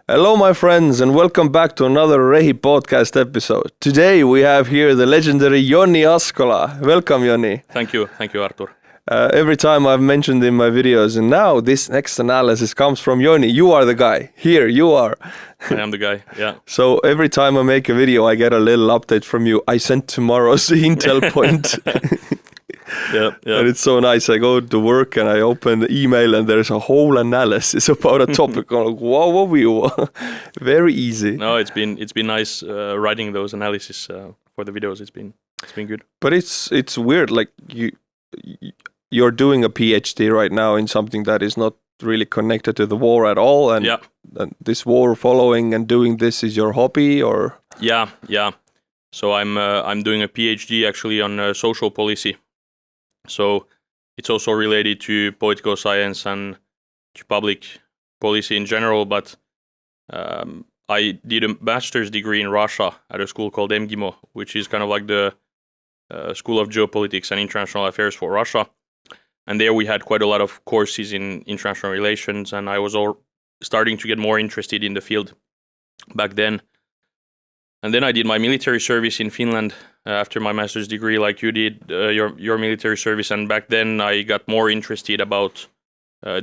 Hello, my friends, and welcome back to another REHI podcast episode. Today we have here the legendary Joni Askola. Welcome, Joni. Thank you, Artur. Every time I've mentioned in my videos, and now this next analysis comes from Joni. You are the guy. Here, you are. I am the guy, yeah. So every time I make a video, I get a little update from you. I sent tomorrow's Intel point. Yeah. And it's so nice. I go to work and I open the email and there's a whole analysis about a topic. I'm like, wow. Very easy. No, it's been nice writing those analysis for the videos. It's been good. But it's weird. Like you're doing a PhD right now in something that is not really connected to the war at all. And, and this war following and doing this is your hobby, or? Yeah. So I'm doing a PhD actually on social policy. So it's also related to political science and to public policy in general, but I did a master's degree in Russia at a school called MGIMO, which is kind of like the School of Geopolitics and International Affairs for Russia. And there we had quite a lot of courses in international relations, and I was starting to get more interested in the field back then. And then I did my military service in Finland after my master's degree, like you did your military service. And back then I got more interested about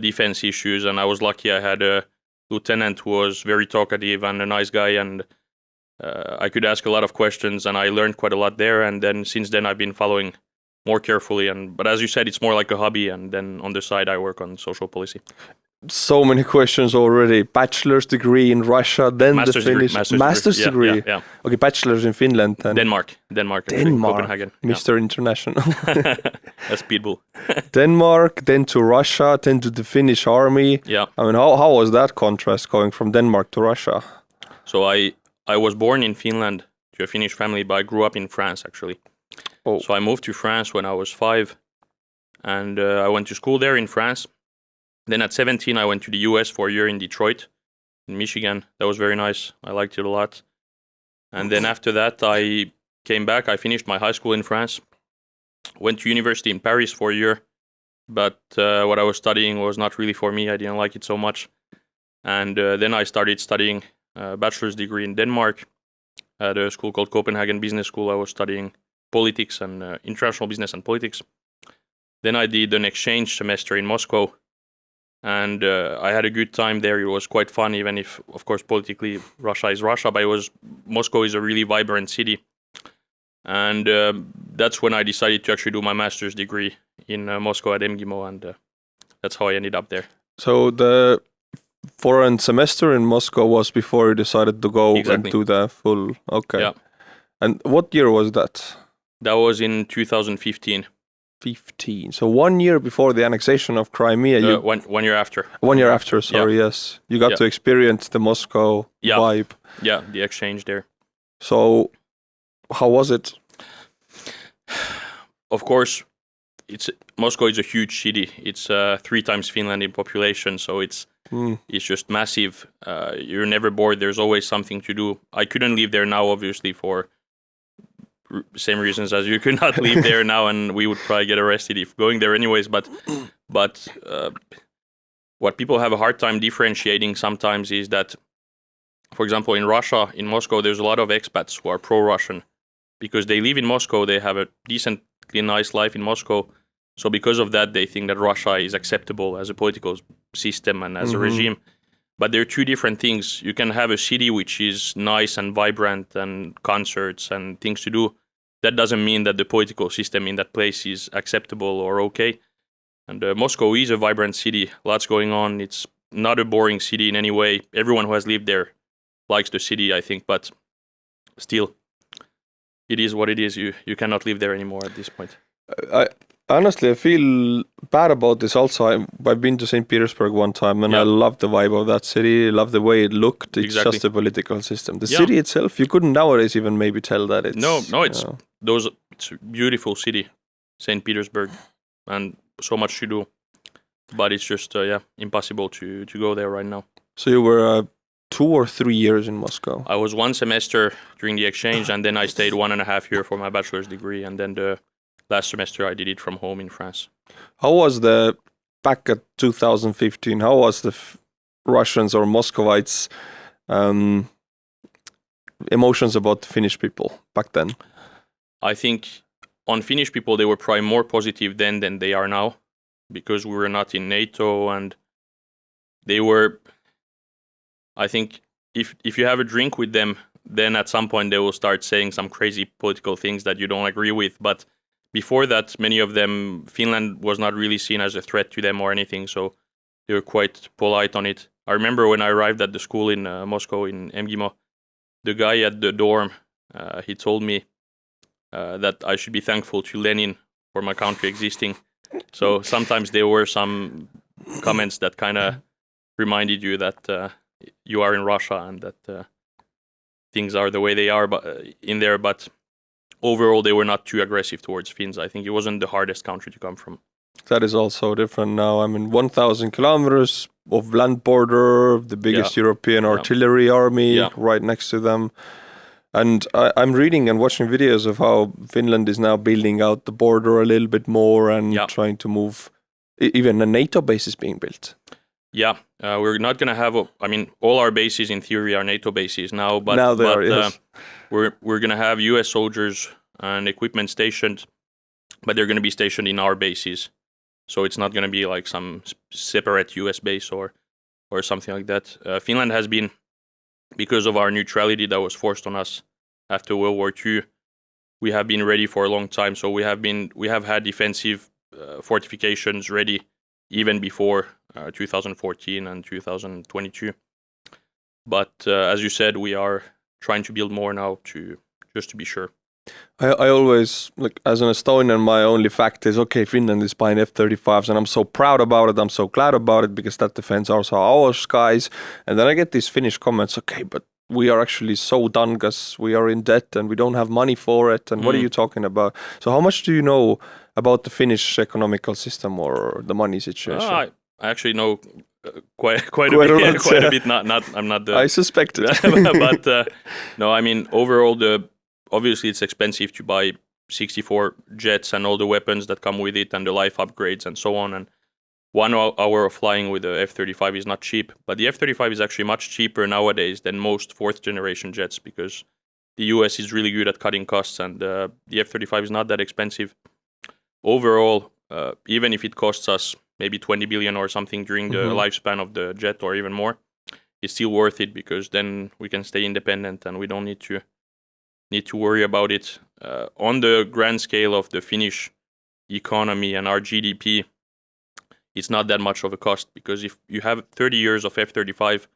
defense issues. And I was lucky I had a lieutenant who was very talkative and a nice guy. And I could ask a lot of questions and I learned quite a lot there. And then since then I've been following more carefully. But as you said, it's more like a hobby. And then on the side, I work on social policy. So many questions already. Bachelor's degree in Russia, then master's the Finnish master's degree. Yeah. Okay, bachelor's in Finland. Then Denmark, Copenhagen. Mr. International. That's Pitbull. Denmark, then to Russia, then to the Finnish army. Yeah. I mean, how was that contrast going from Denmark to Russia? So I was born in Finland to a Finnish family, but I grew up in France actually. Oh. So I moved to France when I was 5, and I went to school there in France. Then at 17, I went to the US for a year in Detroit, in Michigan. That was very nice. I liked it a lot. And then after that, I came back. I finished my high school in France, went to university in Paris for a year. But what I was studying was not really for me. I didn't like it so much. And then I started studying a bachelor's degree in Denmark at a school called Copenhagen Business School. I was studying politics and international business and politics. Then I did an exchange semester in Moscow. And I had a good time there. It was quite fun, even if, of course, politically Russia is Russia, but Moscow is a really vibrant city. And that's when I decided to actually do my master's degree in Moscow at MGIMO, and that's how I ended up there. So the foreign semester in Moscow was before you decided to go and do the full... Okay. Yeah. And what year was that? That was in 2015. 15. So 1 year before the annexation of Crimea. 1 year after. 1 year after, sorry, yeah. Yes. You got to experience the Moscow vibe. Yeah, the exchange there. So how was it? Of course, Moscow is a huge city. It's 3 times Finland in population, so it's just massive. You're never bored. There's always something to do. I couldn't live there now, obviously, for same reasons as you could not live there now, and we would probably get arrested if going there anyways. But what people have a hard time differentiating sometimes is that, for example, in Russia, in Moscow, there's a lot of expats who are pro-Russian because they live in Moscow. They have a decently nice life in Moscow. So because of that, they think that Russia is acceptable as a political system and as a regime. But they're 2 different things. You can have a city which is nice and vibrant and concerts and things to do. That doesn't mean that the political system in that place is acceptable or okay. And Moscow is a vibrant city. Lots going on. It's not a boring city in any way. Everyone who has lived there likes the city, I think. But still, it is what it is. You cannot live there anymore at this point. Honestly, I feel bad about this also. I've been to St. Petersburg one time and I love the vibe of that city. I love the way it looked. It's just a political system. The city itself, you couldn't nowadays even maybe tell that it's... No, it's a beautiful city, St. Petersburg, and so much to do. But it's just, impossible to go there right now. So you were 2 or 3 years in Moscow? I was 1 semester during the exchange, and then I stayed 1.5 years for my bachelor's degree, and then the last semester I did it from home in France. How was back at 2015, how was the Russians or Muscovites emotions about the Finnish people back then? I think on Finnish people, they were probably more positive then than they are now, because we were not in NATO, and they were, I think, if you have a drink with them, then at some point they will start saying some crazy political things that you don't agree with. But before that, many of them, Finland was not really seen as a threat to them or anything, so they were quite polite on it. I remember when I arrived at the school in Moscow, in MGIMO, the guy at the dorm, he told me that I should be thankful to Lenin for my country existing. So sometimes there were some comments that kind of reminded you that you are in Russia and that things are the way they are in there. But overall, they were not too aggressive towards Finns. I think it wasn't the hardest country to come from. That is also different now. I mean, 1,000 kilometers of land border, the biggest European artillery army right next to them. And I'm reading and watching videos of how Finland is now building out the border a little bit more and trying to move. Even a NATO base is being built. Yeah, we're not going to have, all our bases in theory are NATO bases now, but now they are, yes. We're going to have US soldiers and equipment stationed, but they're going to be stationed in our bases. So it's not going to be like some separate US base or something like that. Finland has been, because of our neutrality that was forced on us after World War II, we have been ready for a long time. So we have had defensive fortifications ready even before 2014 and 2022. But as you said, we are trying to build more now just to be sure. I always, like, as an Estonian, my only fact is, okay, Finland is buying F-35s and I'm so proud about it, I'm so glad about it because that defends also our skies. And then I get these Finnish comments, okay, but we are actually so done because we are in debt and we don't have money for it. And what are you talking about? So how much do you know about the Finnish economical system or the money situation? I actually know quite a bit. I'm not the... I suspected. But no, I mean, overall, obviously it's expensive to buy 64 jets and all the weapons that come with it and the life upgrades and so on. And 1 hour of flying with the F-35 is not cheap. But the F-35 is actually much cheaper nowadays than most fourth-generation jets because the US is really good at cutting costs and the F-35 is not that expensive. Overall, even if it costs us maybe 20 billion or something during the lifespan of the jet or even more, it's still worth it because then we can stay independent and we don't need to worry about it. On the grand scale of the Finnish economy and our GDP, it's not that much of a cost because if you have 30 years of F-35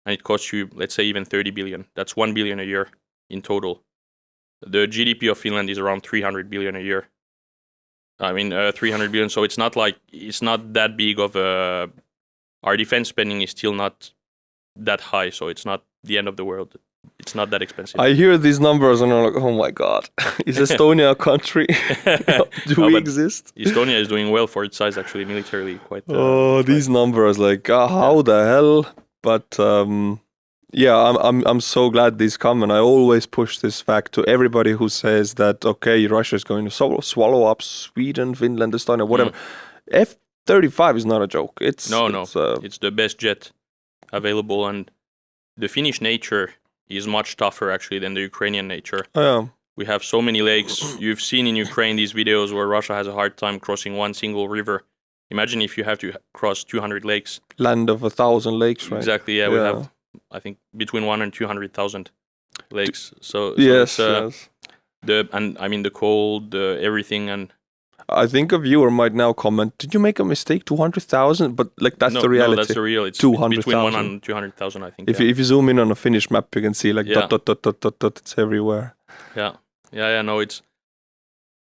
and it costs you, let's say, even 30 billion, that's 1 billion a year in total. The GDP of Finland is around 300 billion a year. 300 billion, so it's not that big of a... Our defense spending is still not that high, so it's not the end of the world. It's not that expensive. I hear these numbers and I'm like, oh my God, is Estonia a country? Do we exist? Estonia is doing well for its size, actually, militarily. These numbers, like, how the hell? But I'm so glad these come, and I always push this fact to everybody who says that, okay, Russia is going to swallow up Sweden, Finland, Estonia, whatever. F-35 is not a joke. It's the best jet available, and the Finnish nature is much tougher actually than the Ukrainian nature. We have so many lakes. You've seen in Ukraine these videos where Russia has a hard time crossing one single river. Imagine if you have to cross 200 lakes. Land of 1,000 lakes, right? Exactly, yeah. We have, I think, between 100,000 and 200,000 lakes. Yes. The cold, everything, and... I think a viewer might now comment, did you make a mistake, 200,000? But that's the reality. No, that's the real. It's 200,000. Between 100,000 and 200,000, I think. If you zoom in on a Finnish map, you can see like dot, it's everywhere. No, it's...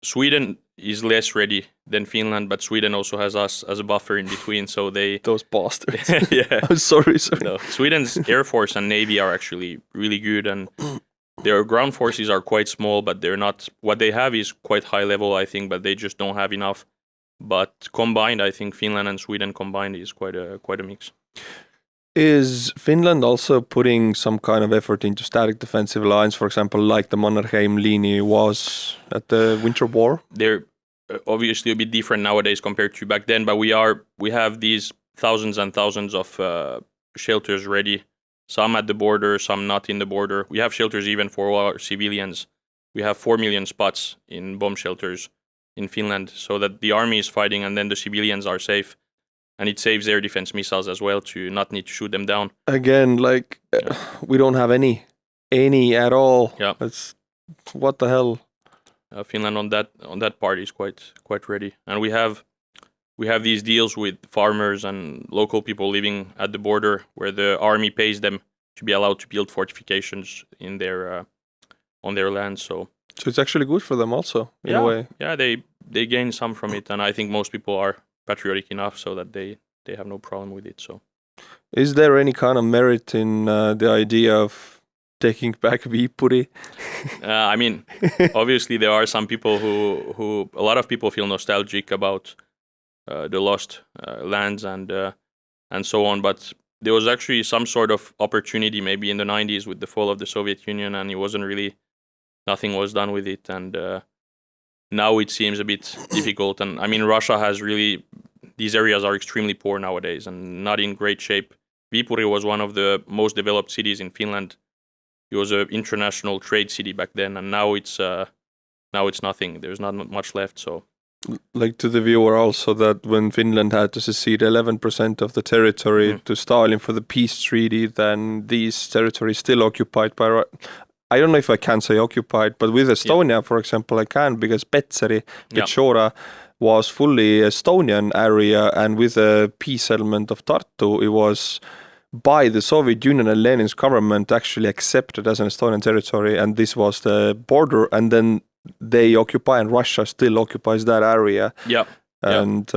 Sweden is less ready than Finland, but Sweden also has us as a buffer in between, so they... Those bastards. Yeah. I'm sorry. No, Sweden's Air Force and Navy are actually really good, and their ground forces are quite small, but they're not... What they have is quite high level, I think, but they just don't have enough. But combined, I think Finland and Sweden combined is quite a mix. Is Finland also putting some kind of effort into static defensive lines, for example, like the Mannerheim Linie was at the Winter War? They're obviously a bit different nowadays compared to back then, but we have these thousands and thousands of shelters ready. some at the border, some not in the border. We have shelters even for all our civilians. We have 4 million spots in bomb shelters in Finland, so that the army is fighting and then the civilians are safe. And it saves air defense missiles as well to not need to shoot them down. Again, like we don't have any at all. Yeah. It's what the hell. Finland on that part is quite ready, and we have these deals with farmers and local people living at the border, where the army pays them to be allowed to build fortifications in their on their land. So it's actually good for them also in a way. Yeah, they gain some from it, and I think most people are patriotic enough so that they have no problem with it. So, is there any kind of merit in the idea of taking back Viipuri? I mean, obviously there are some people who a lot of people feel nostalgic about the lost lands and so on, but there was actually some sort of opportunity maybe in the 90s with the fall of the Soviet Union, and it wasn't really, nothing was done with it, and now it seems a bit difficult. And I mean, Russia has really, these areas are extremely poor nowadays and not in great shape. Viipuri was one of the most developed cities in Finland. It was an international trade city back then, and now it's nothing. There's not much left. So, like to the viewer also, that when Finland had to secede 11% of the territory to Stalin for the peace treaty, then these territories still occupied by. I don't know if I can say occupied, but with Estonia, for example, I can, because Petseri, Pechora was fully Estonian area, and with the peace settlement of Tartu, it was by the Soviet Union and Lenin's government actually accepted as an Estonian territory, and this was the border, and then they occupy, and Russia still occupies that area. Yeah. And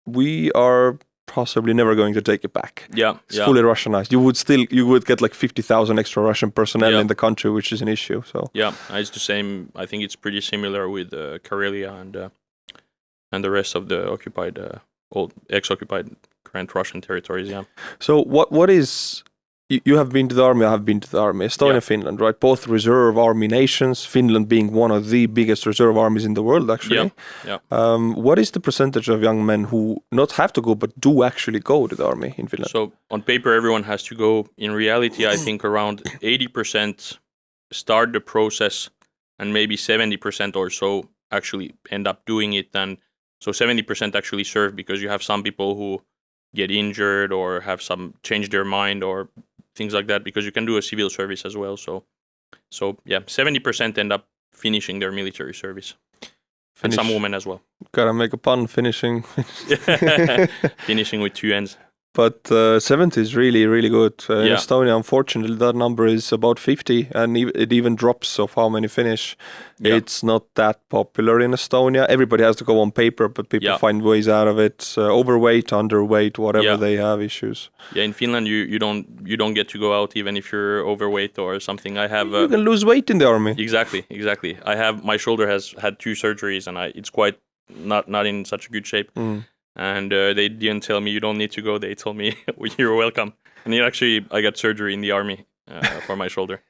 we are possibly never going to take it back. It's fully Russianized. You would get like 50,000 extra Russian personnel in the country, which is an issue. So it's the same. I think it's pretty similar with Karelia and the rest of the occupied, old ex-occupied current Russian territories. Yeah. So what is? You have been to the army, I have been to the army. Estonia, Finland, right? Both reserve army nations, Finland being one of the biggest reserve armies in the world, actually. What is the percentage of young men who not have to go, but do actually go to the army in Finland? So on paper, everyone has to go. In reality, I think around 80% start the process, and maybe 70% or so actually end up doing it. And so 70% actually serve, because you have some people who get injured or have some change their mind or things like that, because you can do a civil service as well. So 70% end up finishing their military service. And some women as well. Gotta make a pun, finishing. Finishing with 2 ends. But 70 is really, really good. In Estonia, unfortunately, that number is about 50, and it even drops of how many finish. It's not that popular in Estonia. Everybody has to go on paper, but people find ways out of it. Overweight, underweight, whatever they have issues. Yeah, in Finland, you don't get to go out even if you're overweight or something. I have you can lose weight in the army. Exactly. My shoulder has had 2 surgeries, and it's quite not in such a good shape. And they didn't tell me you don't need to go. They told me you're welcome. And I got surgery in the army for my shoulder.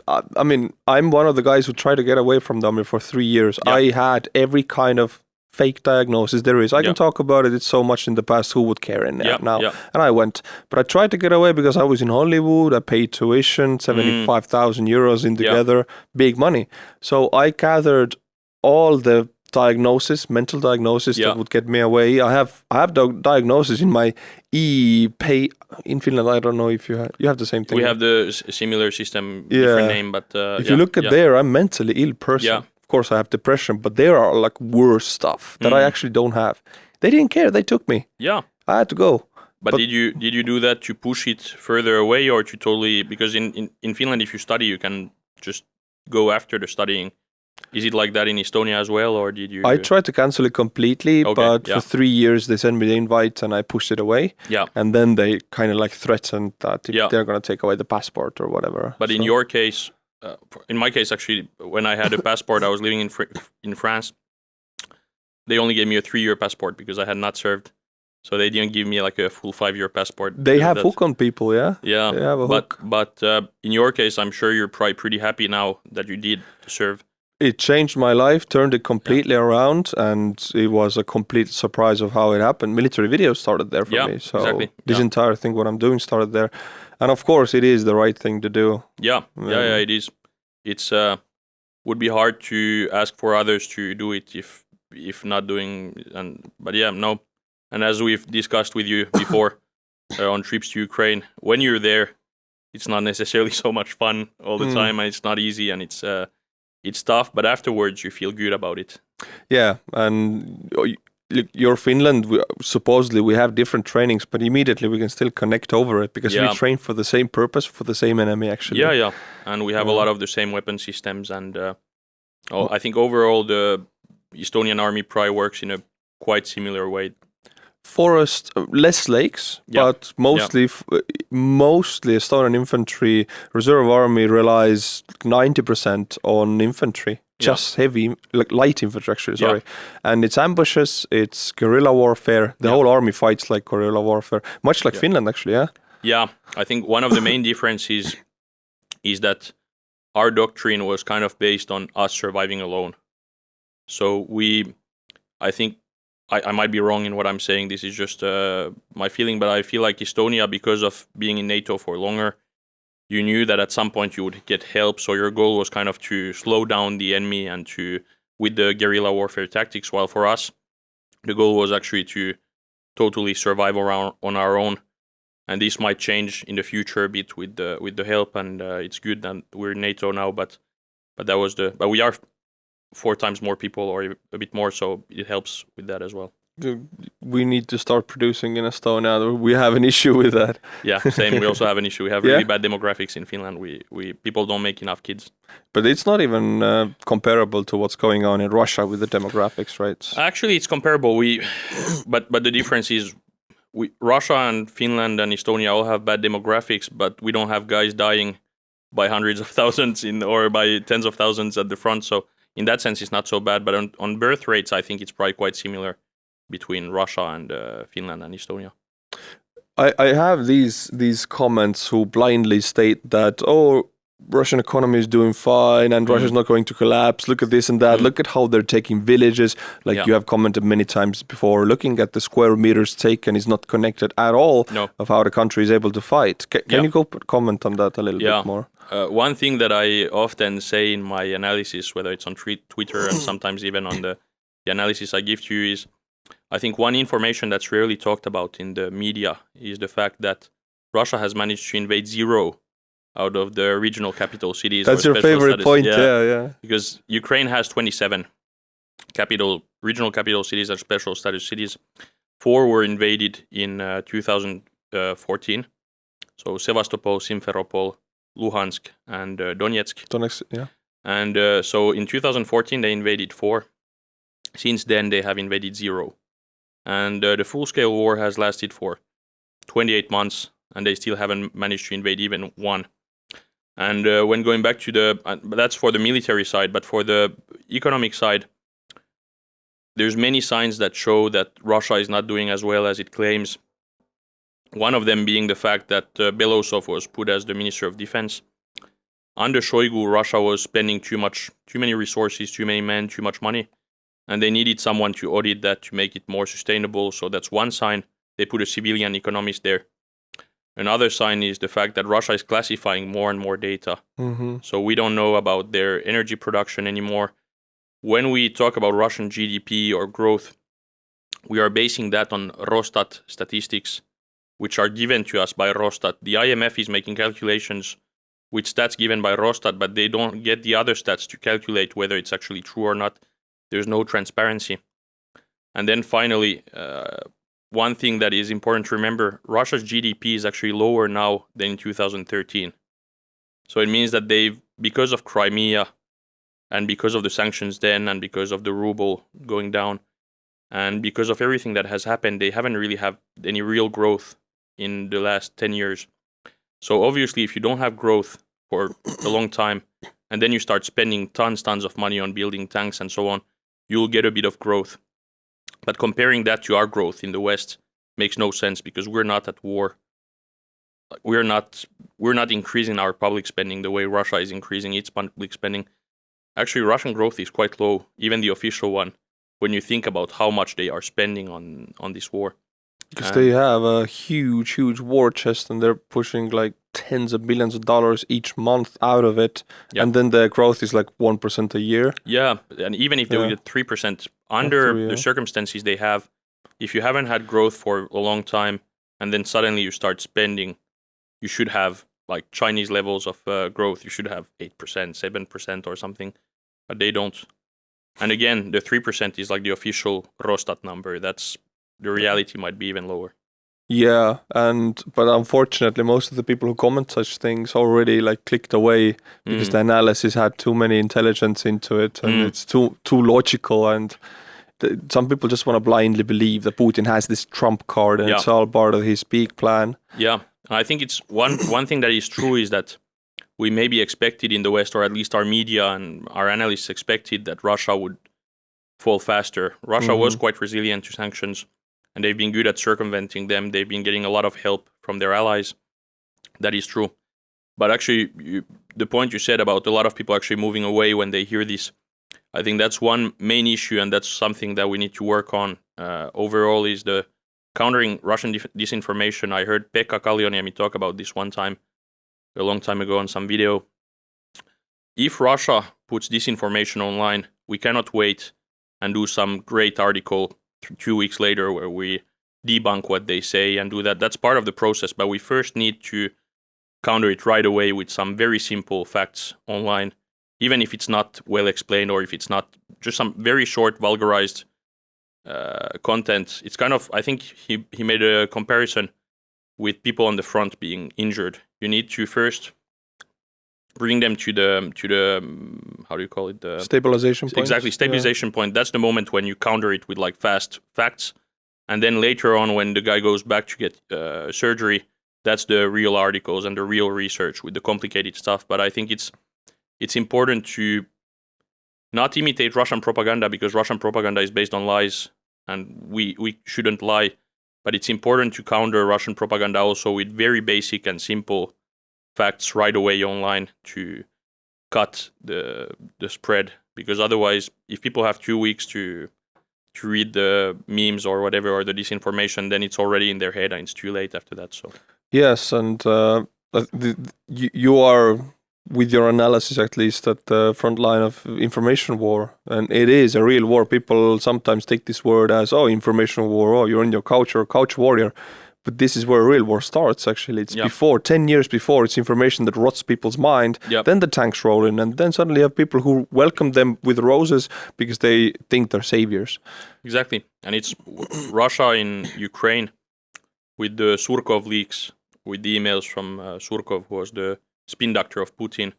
I mean, I'm one of the guys who tried to get away from the army for 3 years. I had every kind of fake diagnosis there is. I can talk about it. It's so much in the past. Who would care now? And I went. But I tried to get away because I was in Hollywood. I paid tuition, 75,000 euros in together. Big money. So I gathered all the mental diagnosis that would get me away. I have diagnosis in my e-pay in Finland. I don't know if you have the same thing. We have the similar system, different name, but if you look at there, I'm mentally ill person. Of course, I have depression, but there are like worse stuff that I actually don't have. They didn't care. They took me. I had to go. But did you do that to push it further away, or to totally, because in Finland, if you study, you can just go after the studying. Is it like that in Estonia as well, or did you? I tried to cancel it completely, but for 3 years they sent me the invite and I pushed it away. And then they kind of like threatened that they're going to take away the passport or whatever. But in your case, in my case actually, when I had a passport, I was living in France. They only gave me a 3-year passport because I had not served. So they didn't give me like a full 5-year passport. They have hook on people, Yeah. They have a hook. But in your case, I'm sure you're probably pretty happy now that you did serve. It changed my life, turned it completely around, and it was a complete surprise of how it happened. Military video started there for me. So exactly. this entire thing, what I'm doing, started there. And of course, it is the right thing to do. Yeah, it is. It's would be hard to ask for others to do it if not doing. But no. And as we've discussed with you before on trips to Ukraine, when you're there, it's not necessarily so much fun all the time, and it's not easy, and it's tough. But afterwards, you feel good about it. Yeah, and you're Finland. Supposedly, we have different trainings, but immediately we can still connect over it because we train for the same purpose, for the same enemy, actually. Yeah, and we have a lot of the same weapon systems, and I think overall the Estonian army probably works in a quite similar way. Forest, less lakes, but mostly Estonian infantry reserve army relies 90% on infantry, just heavy, light infantry actually, sorry. And it's ambushes, it's guerrilla warfare. The whole army fights like guerrilla warfare, much like Finland actually, Yeah, I think one of the main differences is that our doctrine was kind of based on us surviving alone. So I think, I might be wrong in what I'm saying, this is just my feeling, but I feel like Estonia, because of being in NATO for longer, you knew that at some point you would get help, so your goal was kind of to slow down the enemy and with the guerrilla warfare tactics, while for us, the goal was actually to totally survive on our own. And this might change in the future a bit with the help, and it's good that we're in NATO now, but we are 4 times more people or a bit more, so it helps with that as well. We need to start producing in Estonia. We have an issue with that. Yeah, same. We also have an issue. We have really bad demographics in Finland. We people don't make enough kids. But it's not even comparable to what's going on in Russia with the demographics, right? Actually, it's comparable. But the difference is Russia and Finland and Estonia all have bad demographics, but we don't have guys dying by hundreds of thousands or by tens of thousands at the front. So in that sense, it's not so bad. But on birth rates, I think it's probably quite similar between Russia and Finland and Estonia. I have these comments who blindly state that, Russian economy is doing fine and Russia's not going to collapse. Look at this and that. Look at how they're taking villages. You have commented many times before, looking at the square meters taken is not connected at all of how the country is able to fight. Can you comment on that a little bit more? One thing that I often say in my analysis, whether it's on Twitter and sometimes even on the analysis I give to you, is I think one information that's rarely talked about in the media is the fact that Russia has managed to invade 0 out of the regional capital cities. That's your favorite point, yeah. Because Ukraine has 27 regional capital cities and special status cities. 4 were invaded in 2014. So Sevastopol, Simferopol, Luhansk, and Donetsk. And so in 2014 they invaded 4. Since then they have invaded 0. And the full-scale war has lasted for 28 months, and they still haven't managed to invade even 1. And when going back to that's for the military side, but for the economic side, there's many signs that show that Russia is not doing as well as it claims. One of them being the fact that Belosov was put as the Minister of Defense. Under Shoigu, Russia was spending too many resources, too many men, too much money, and they needed someone to audit that to make it more sustainable. So that's one sign. They put a civilian economist there. Another sign is the fact that Russia is classifying more and more data. So we don't know about their energy production anymore. When we talk about Russian GDP or growth, we are basing that on Россtat statistics, which are given to us by Россtat. The IMF is making calculations with stats given by Россtat, but they don't get the other stats to calculate whether it's actually true or not. There's no transparency. And then finally, one thing that is important to remember, Russia's GDP is actually lower now than in 2013. So it means that because of Crimea and because of the sanctions then and because of the ruble going down and because of everything that has happened, they haven't really had any real growth in the last 10 years. So obviously, if you don't have growth for a long time and then you start spending tons of money on building tanks and so on, you'll get a bit of growth. But comparing that to our growth in the West makes no sense because we're not at war. We're not increasing our public spending the way Russia is increasing its public spending. actually Russian growth is quite low, even the official one, when you think about how much they are spending on this war. Because they have a huge war chest, and they're pushing like tens of billions of dollars each month out of it. Yep. And then the growth is like 1% a year. Yeah, and even if they get 3%, under the circumstances they have, if you haven't had growth for a long time, and then suddenly you start spending, you should have like Chinese levels of growth. You should have 8%, 7% or something, but they don't. And again, the 3% is like the official Rostat number. That's the reality might be even lower. Yeah, but unfortunately, most of the people who comment such things already like clicked away because the analysis had too many intelligence into it, and it's too logical, and some people just want to blindly believe that Putin has this trump card and it's all part of his big plan. Yeah, I think it's one thing that is true is that we maybe expected in the West, or at least our media and our analysts expected, that Russia would fall faster. Russia was quite resilient to sanctions, and they've been good at circumventing them. They've been getting a lot of help from their allies. That is true. But actually, the point you said about a lot of people actually moving away when they hear this, I think that's one main issue, and that's something that we need to work on overall, is the countering Russian disinformation. I heard Pekka Kallioniemi talk about this one time, a long time ago on some video. If Russia puts disinformation online, we cannot wait and do some great article 2 weeks later where we debunk what they say and do that. That's part of the process, but we first need to counter it right away with some very simple facts online, even if it's not well explained, or if it's not just some very short vulgarized content. It's kind of, I think he made a comparison with people on the front being injured. You need to first bring them to the how do you call it? The stabilization point. Exactly, stabilization point. That's the moment when you counter it with like fast facts, and then later on, when the guy goes back to get surgery, that's the real articles and the real research with the complicated stuff. But I think it's important to not imitate Russian propaganda, because Russian propaganda is based on lies, and we shouldn't lie. But it's important to counter Russian propaganda also with very basic and simple facts right away online to cut the spread, because otherwise, if people have 2 weeks to read the memes or whatever, or the disinformation, then it's already in their head and it's too late after that. So yes, and you are, with your analysis at least, at the front line of information war, and it is a real war. People sometimes take this word as, information war, you're in your couch, or a couch warrior. But this is where real war starts, actually. It's before, 10 years before, it's information that rots people's mind. Then the tanks roll in, and then suddenly you have people who welcome them with roses because they think they're saviors. Exactly. And it's Russia in Ukraine with the Surkov leaks, with the emails from Surkov, who was the spin doctor of Putin.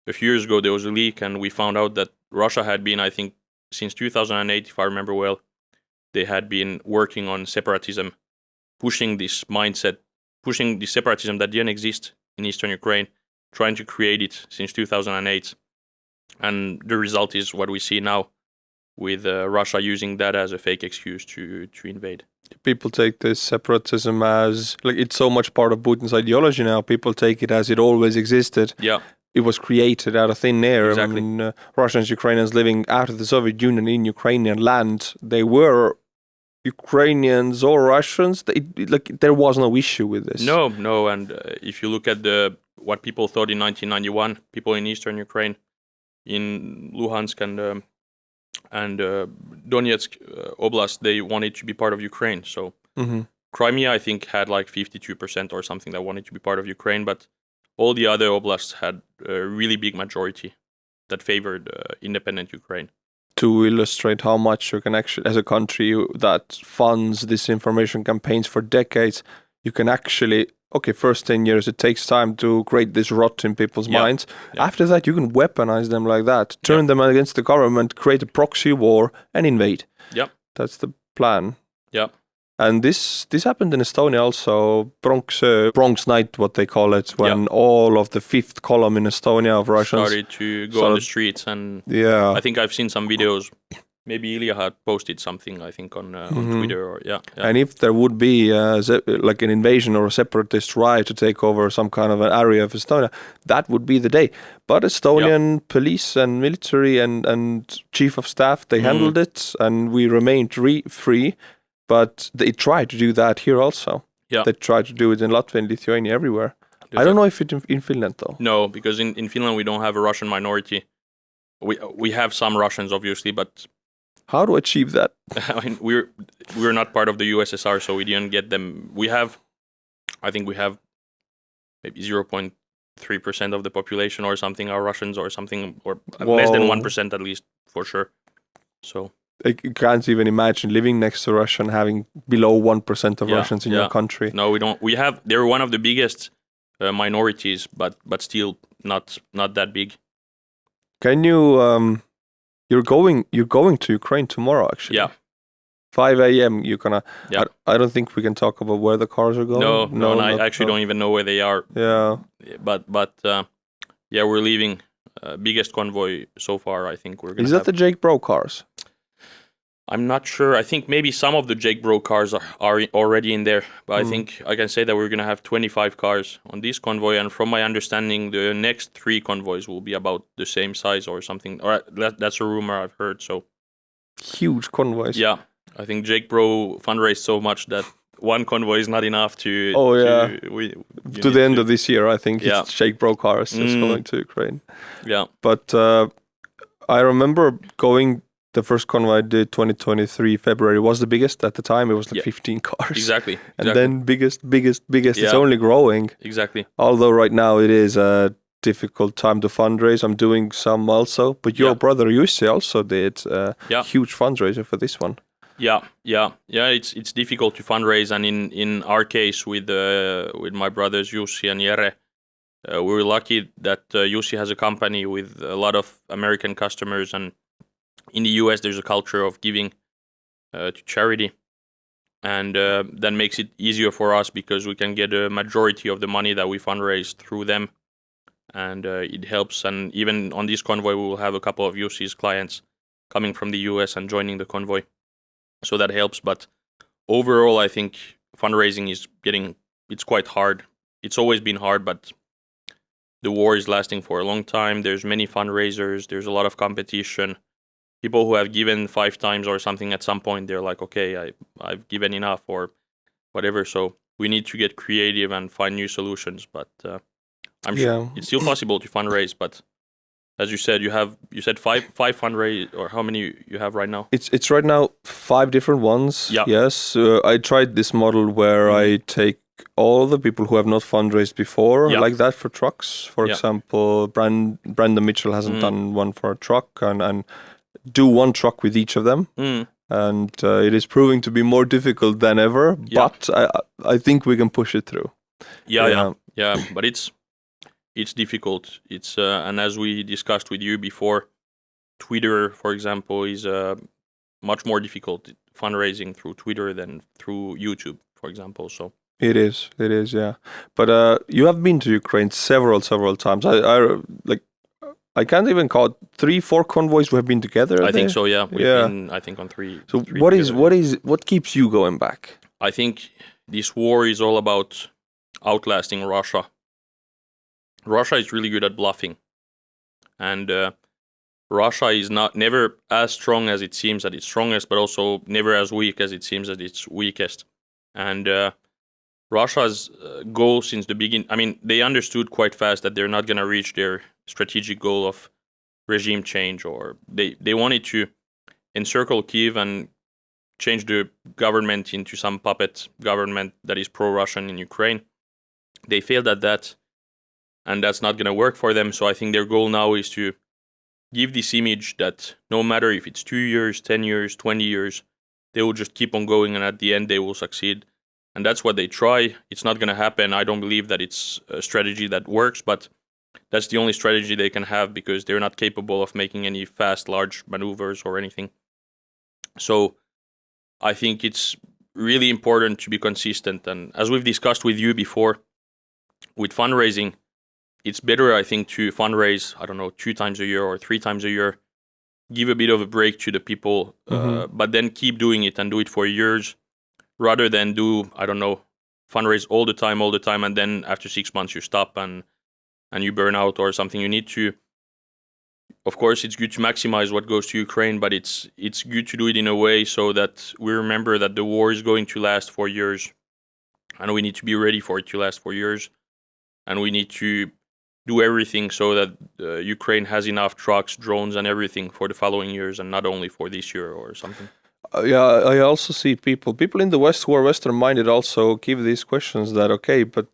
A few years ago, there was a leak, and we found out that Russia had been, I think, since 2008, if I remember well, they had been working on separatism, pushing this mindset, pushing the separatism that didn't exist in Eastern Ukraine, trying to create it since 2008. And the result is what we see now, with Russia using that as a fake excuse to invade. People take this separatism as, like, it's so much part of Putin's ideology now. People take it as it always existed. Yeah. It was created out of thin air. Exactly. I mean, Russians, Ukrainians living out of the Soviet Union in Ukrainian land, they were Ukrainians or Russians. There was no issue with this. No, and if you look at what people thought in 1991, people in Eastern Ukraine, in Luhansk and Donetsk Oblast, they wanted to be part of Ukraine. So Crimea, I think, had like 52% or something that wanted to be part of Ukraine, but all the other oblasts had a really big majority that favored independent Ukraine. To illustrate how much you can actually, as a country that funds disinformation campaigns for decades, you can actually, first 10 years, it takes time to create this rot in people's minds. After that, you can weaponize them like that, turn them against the government, create a proxy war, and invade. Yep. That's the plan. Yep. And this happened in Estonia also, Bronx night, what they call it, when all of the fifth column in Estonia of Russians started to go on the streets. And I think I've seen some videos maybe Ilya had posted something, I think, on Twitter or yeah. And if there would be like an invasion or a separatist riot to take over some kind of an area of Estonia, that would be the day. But Estonian police and military and chief of staff, they handled it, and we remained free. But they tried to do that here also. Yeah. They tried to do it in Latvia and Lithuania, everywhere. I don't know if it's in Finland though. No, because in Finland we don't have a Russian minority. We have some Russians, obviously, but how to achieve that? I mean, we're not part of the USSR, so we didn't get them. I think we have maybe 0.3% of the population or something are Russians or something, or less than 1% at least, for sure. So I can't even imagine living next to Russia and having below 1% of Russians in your country. No, we don't. They're one of the biggest minorities, but still not that big. Can you? You're going to Ukraine tomorrow, actually. Yeah. 5 a.m. You're gonna. Yeah. I don't think we can talk about where the cars are going. No, I actually don't even know where they are. Yeah. But yeah, we're leaving. Biggest convoy so far. I think we're gonna. Is that the Jake Bro cars? I'm not sure. I think maybe some of the Jake Bro cars are already in there, but I think I can say that we're going to have 25 cars on this convoy, and from my understanding, the next 3 convoys will be about the same size or something. Or that's a rumor I've heard. So huge convoys. Yeah, I think Jake Bro fundraised so much that one convoy is not enough to. Oh yeah. To the end of this year, I think it's Jake Bro cars just going to Ukraine. Yeah. But I remember going. The first convoy I did 2023 February was the biggest at the time. It was like 15 cars. Exactly. And then biggest. Yeah. It's only growing. Exactly. Although right now it is a difficult time to fundraise. I'm doing some also. But your brother Jussi also did a huge fundraiser for this one. Yeah. It's difficult to fundraise, and in our case with my brothers Jussi and Jere, we were lucky that Jussi has a company with a lot of American customers, and in the US, there's a culture of giving to charity, and that makes it easier for us because we can get a majority of the money that we fundraise through them, and it helps. And even on this convoy, we will have a couple of UC's clients coming from the US and joining the convoy, so that helps. But overall, I think fundraising it's quite hard. It's always been hard, but the war is lasting for a long time. There's many fundraisers. There's a lot of competition. People who have given 5 times or something at some point, they're like, okay, I've given enough or whatever. So we need to get creative and find new solutions. But I'm sure it's still possible to fundraise. But as you said, you said five fundraise, or how many you have right now? It's right now 5 different ones. Yeah. Yes, I tried this model where I take all the people who have not fundraised before, like that for trucks. For example, Brandon Mitchell hasn't done one for a truck, and do one truck with each of them, and it is proving to be more difficult than ever. But I think we can push it through. Yeah. But it's difficult. It's and as we discussed with you before, Twitter, for example, is much more difficult fundraising through Twitter than through YouTube, for example. So it is, yeah. But you have been to Ukraine several times. I can't even call it 3-4 convoys we have been together. I think so, yeah. We've been, I think, on 3. So what keeps you going back? I think this war is all about outlasting Russia. Russia is really good at bluffing, and Russia is never as strong as it seems at its strongest, but also never as weak as it seems at its weakest. And Russia's goal since the beginning, I mean, they understood quite fast that they're not going to reach their strategic goal of regime change, or they wanted to encircle Kyiv and change the government into some puppet government that is pro-Russian in Ukraine. They failed at that, and that's not going to work for them. So I think their goal now is to give this image that no matter if it's 2 years, 10 years, 20 years, they will just keep on going, and at the end they will succeed. And that's what they try. It's not going to happen. I don't believe that it's a strategy that works, but that's the only strategy they can have because they're not capable of making any fast, large maneuvers or anything. So I think it's really important to be consistent. And as we've discussed with you before, with fundraising, it's better, I think, to fundraise, 2 times a year or 3 times a year give a bit of a break to the people, but then keep doing it and do it for years, rather than do, I don't know, fundraise all the time, and then after 6 months you stop and you burn out or something. You need to, of course, it's good to maximize what goes to Ukraine, but it's good to do it in a way so that we remember that the war is going to last for years, and we need to be ready for it to last for years, and we need to do everything so that Ukraine has enough trucks, drones, and everything for the following years, and not only for this year or something. I also see people in the West who are Western-minded also give these questions that, okay, but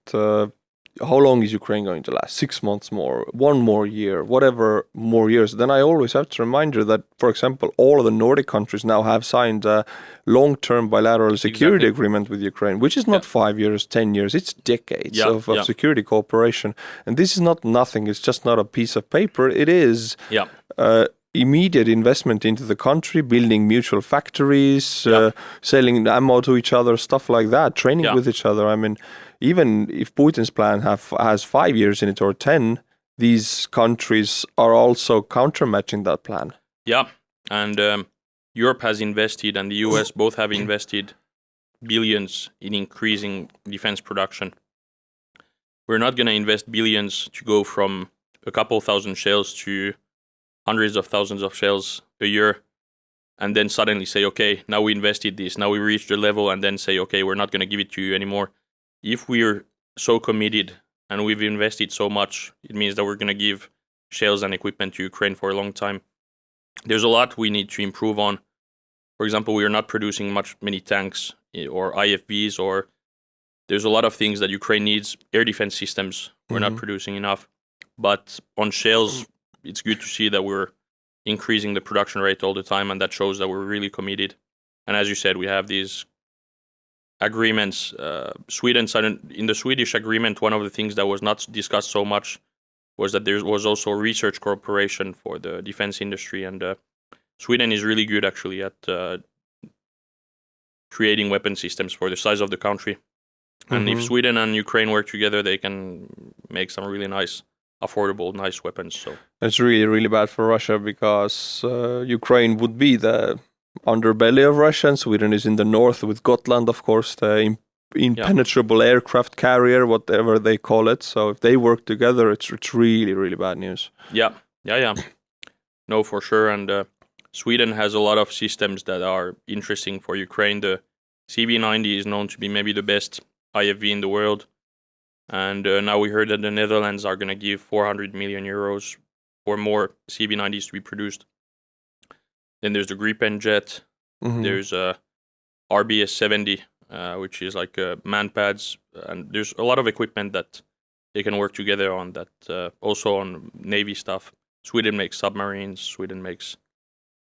how long is Ukraine going to last? 6 months more, 1 more year, whatever more years. Then I always have to remind you that, for example, all of the Nordic countries now have signed a long-term bilateral security agreement with Ukraine, which is not 5 years, 10 years, it's decades of security cooperation. And this is not nothing, it's just not a piece of paper, it is immediate investment into the country, building mutual factories, selling ammo to each other, stuff like that, training with each other. I mean, even if Putin's plan has 5 years in it or 10, these countries are also countermatching that plan. Yeah, and Europe has invested and the US both have invested billions in increasing defense production. We're not going to invest billions to go from a couple thousand shells to hundreds of thousands of shells a year, and then suddenly say, okay, now we invested this, now we reached the level, and then say, okay, we're not going to give it to you anymore. If we're so committed and we've invested so much, it means that we're going to give shells and equipment to Ukraine for a long time. There's a lot we need to improve on. For example, we are not producing many tanks or IFVs, or there's a lot of things that Ukraine needs. Air defense systems, we're not producing enough. But on shells, it's good to see that we're increasing the production rate all the time, and that shows that we're really committed. And as you said, we have these agreements. In the Swedish agreement, one of the things that was not discussed so much was that there was also a research cooperation for the defense industry, and Sweden is really good actually at creating weapon systems for the size of the country. And if Sweden and Ukraine work together, they can make some really nice, affordable, nice weapons. So it's really, really bad for Russia because Ukraine would be the underbelly of Russia, and Sweden is in the north with Gotland, of course, the impenetrable aircraft carrier, whatever they call it. So if they work together, it's really, really bad news. Yeah. No, for sure. And Sweden has a lot of systems that are interesting for Ukraine. The CV90 is known to be maybe the best IFV in the world. And now we heard that the Netherlands are going to give 400 million euros for more CV90s to be produced. Then there's the Gripen jet. There's RBS 70, which is like man pads. And there's a lot of equipment that they can work together on, that also on Navy stuff. Sweden makes submarines. Sweden makes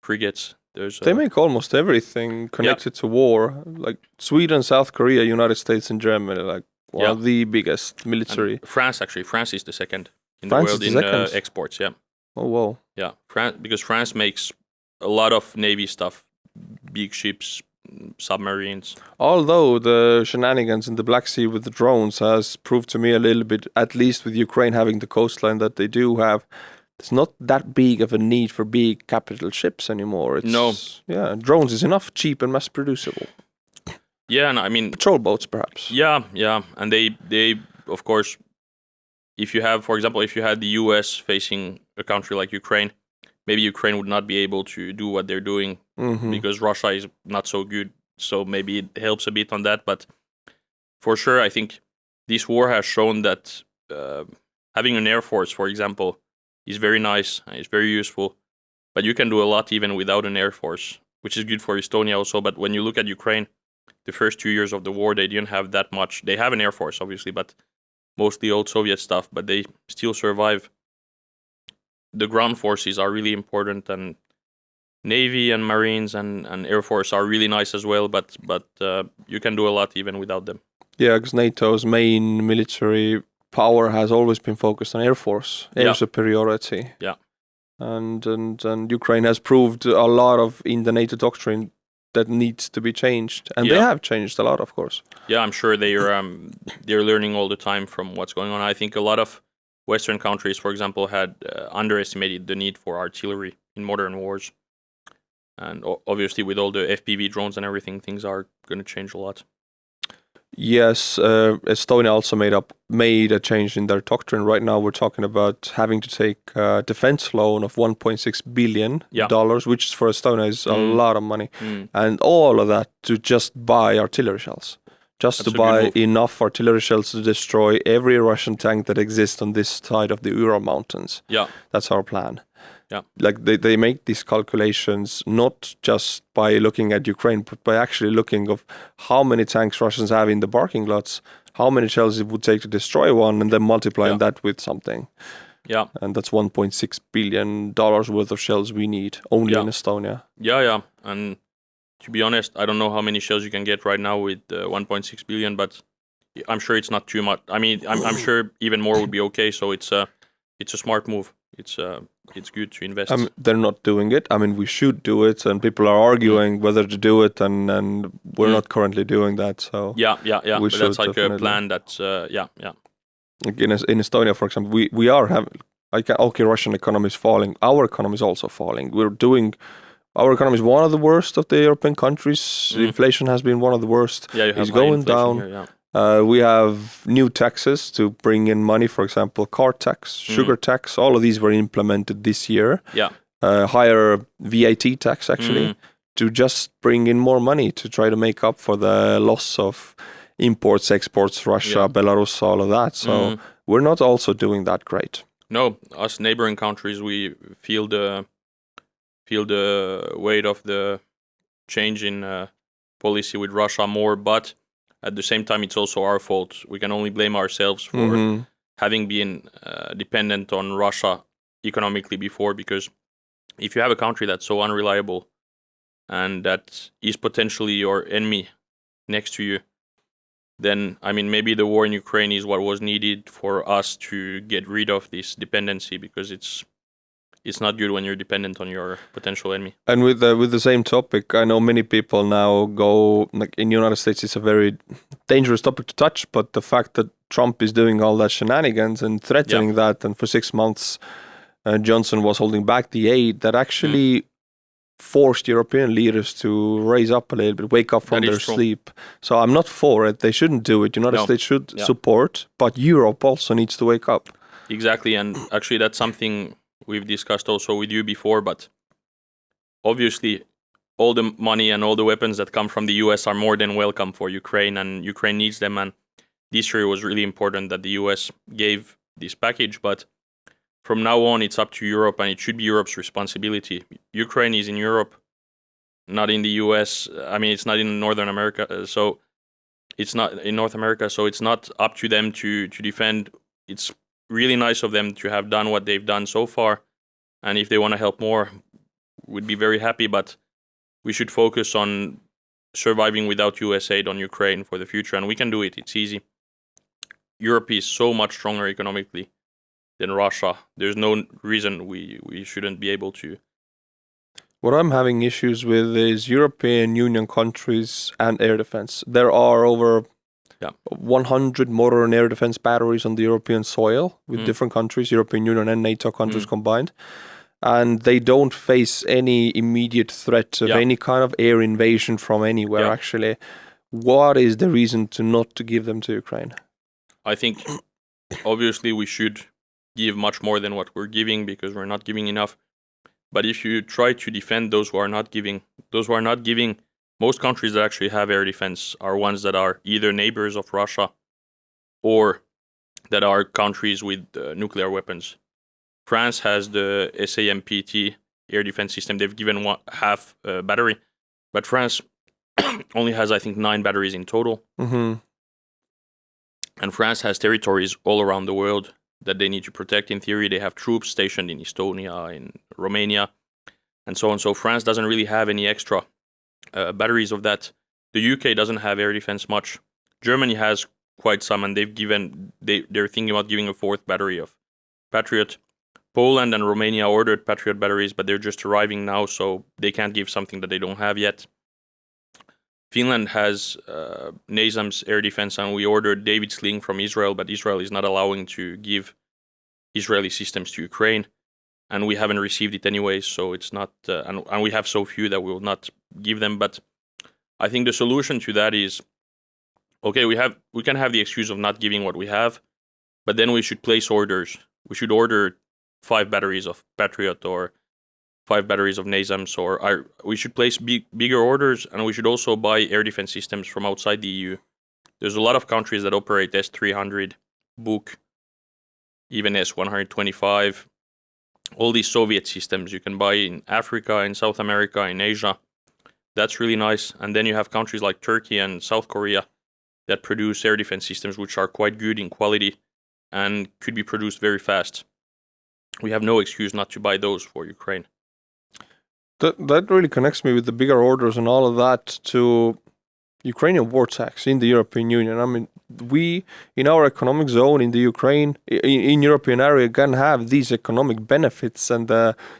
frigates. They make almost everything connected to war. Like Sweden, South Korea, United States, and Germany. Like one of the biggest military. And France is the second in the world in exports. Yeah. Oh wow. Yeah, because France makes a lot of Navy stuff, big ships, submarines. Although the shenanigans in the Black Sea with the drones has proved to me a little bit, at least with Ukraine having the coastline that they do have, it's not that big of a need for big capital ships anymore. Yeah, drones is enough, cheap and mass producible. Yeah, and I mean patrol boats perhaps. Yeah, and they of course, if you have, for example, if you had the US facing a country like Ukraine, maybe Ukraine would not be able to do what they're doing because Russia is not so good. So maybe it helps a bit on that. But for sure, I think this war has shown that having an air force, for example, is very nice and it's very useful. But you can do a lot even without an air force, which is good for Estonia also. But when you look at Ukraine, the first 2 years of the war, they didn't have that much. They have an air force, obviously, but mostly old Soviet stuff, but they still survive. The ground forces are really important, and Navy and Marines and Air Force are really nice as well, but you can do a lot even without them. Yeah, because NATO's main military power has always been focused on Air Force, air superiority. Yeah. And Ukraine has proved a lot of in the NATO doctrine that needs to be changed, and they have changed a lot, of course. Yeah, I'm sure they're learning all the time from what's going on. I think a lot of Western countries, for example, had underestimated the need for artillery in modern wars. And obviously with all the FPV drones and everything, things are going to change a lot. Yes, Estonia also made a change in their doctrine. Right now, we're talking about having to take a defense loan of $1.6 billion, which for Estonia is a lot of money, and all of that to just buy artillery shells, just to buy enough artillery shells to destroy every Russian tank that exists on this side of the Ural Mountains. Yeah, that's our plan. Yeah, like they make these calculations not just by looking at Ukraine, but by actually looking of how many tanks Russians have in the parking lots, how many shells it would take to destroy one, and then multiplying that with something. Yeah, and that's $1.6 billion worth of shells we need only in Estonia. Yeah, and to be honest, I don't know how many shells you can get right now with 1.6 billion, but I'm sure it's not too much. I mean, I'm sure even more would be okay. So it's a smart move. It's good to invest. They're not doing it. I mean, we should do it, and people are arguing whether to do it, and we're not currently doing that. So yeah. But that's like definitely a plan. That's Like in Estonia, for example, we are having Russian economy is falling. Our economy is also falling. Our economy is one of the worst of the European countries. Inflation has been one of the worst. Yeah, you have it's going down. Here, we have new taxes to bring in money, for example, car tax, sugar tax, all of these were implemented this year. Yeah. Higher VAT tax, actually, to just bring in more money to try to make up for the loss of imports, exports, Russia, Belarus, all of that. So we're not also doing that great. No, us neighboring countries, we feel the weight of the change in policy with Russia more, but at the same time, it's also our fault. We can only blame ourselves for having been dependent on Russia economically before, because if you have a country that's so unreliable and that is potentially your enemy next to you, then, I mean, maybe the war in Ukraine is what was needed for us to get rid of this dependency, because it's not good when you're dependent on your potential enemy. And with the same topic, I know many people now go, like in the United States, it's a very dangerous topic to touch, but the fact that Trump is doing all that shenanigans and threatening that, and for 6 months Johnson was holding back the aid, that actually forced European leaders to raise up a little bit, wake up from their sleep. So I'm not for it. They shouldn't do it. United States should support, but Europe also needs to wake up. Exactly, and actually that's something we've discussed also with you before, but obviously all the money and all the weapons that come from the US are more than welcome for Ukraine, and Ukraine needs them. And this year it was really important that the US gave this package, but from now on it's up to Europe, and it should be Europe's responsibility. Ukraine is in Europe, not in the US. I mean, it's not in Northern America, so it's not in North America, so it's not up to them to defend. It's really nice of them to have done what they've done so far, and if they want to help more, we'd be very happy, but we should focus on surviving without US aid on Ukraine for the future, and we can do it. It's easy. Europe is so much stronger economically than Russia. There's no reason we shouldn't be able to. What I'm having issues with is European Union countries and air defense. There are over 100 modern air defense batteries on the European soil with different countries, European Union and NATO countries combined. And they don't face any immediate threat of any kind of air invasion from anywhere, actually. What is the reason not to give them to Ukraine? I think, obviously, we should give much more than what we're giving, because we're not giving enough. But if you try to defend those who are not giving, most countries that actually have air defense are ones that are either neighbors of Russia or that are countries with nuclear weapons. France has the SAMPT air defense system. They've given half battery, but France only has, I think, 9 batteries in total. And France has territories all around the world that they need to protect. In theory, they have troops stationed in Estonia, in Romania, and so on. So France doesn't really have any extra batteries of that. The UK doesn't have air defense much. Germany has quite some, and they're thinking about giving a 4th battery of Patriot. Poland and Romania ordered Patriot batteries, but they're just arriving now, so they can't give something that they don't have yet. Finland has NASAMS air defense, and we ordered David Sling from Israel, but Israel is not allowing to give Israeli systems to Ukraine. and we haven't received it anyways, so it's not, and we have so few that we will not give them. But I think the solution to that is, okay, we can have the excuse of not giving what we have, but then we should place orders. We should order 5 batteries of Patriot or 5 batteries of NASAMS, or we should place bigger orders, and we should also buy air defense systems from outside the EU. There's a lot of countries that operate S-300, Buk, even S-125. All these Soviet systems you can buy in Africa, in South America, in Asia. That's really nice. And then you have countries like Turkey and South Korea that produce air defense systems which are quite good in quality and could be produced very fast. We have no excuse not to buy those for Ukraine. That really connects me with the bigger orders and all of that to Ukrainian war tax in the European Union. I mean, we, in our economic zone in the Ukraine, in European area, can have these economic benefits and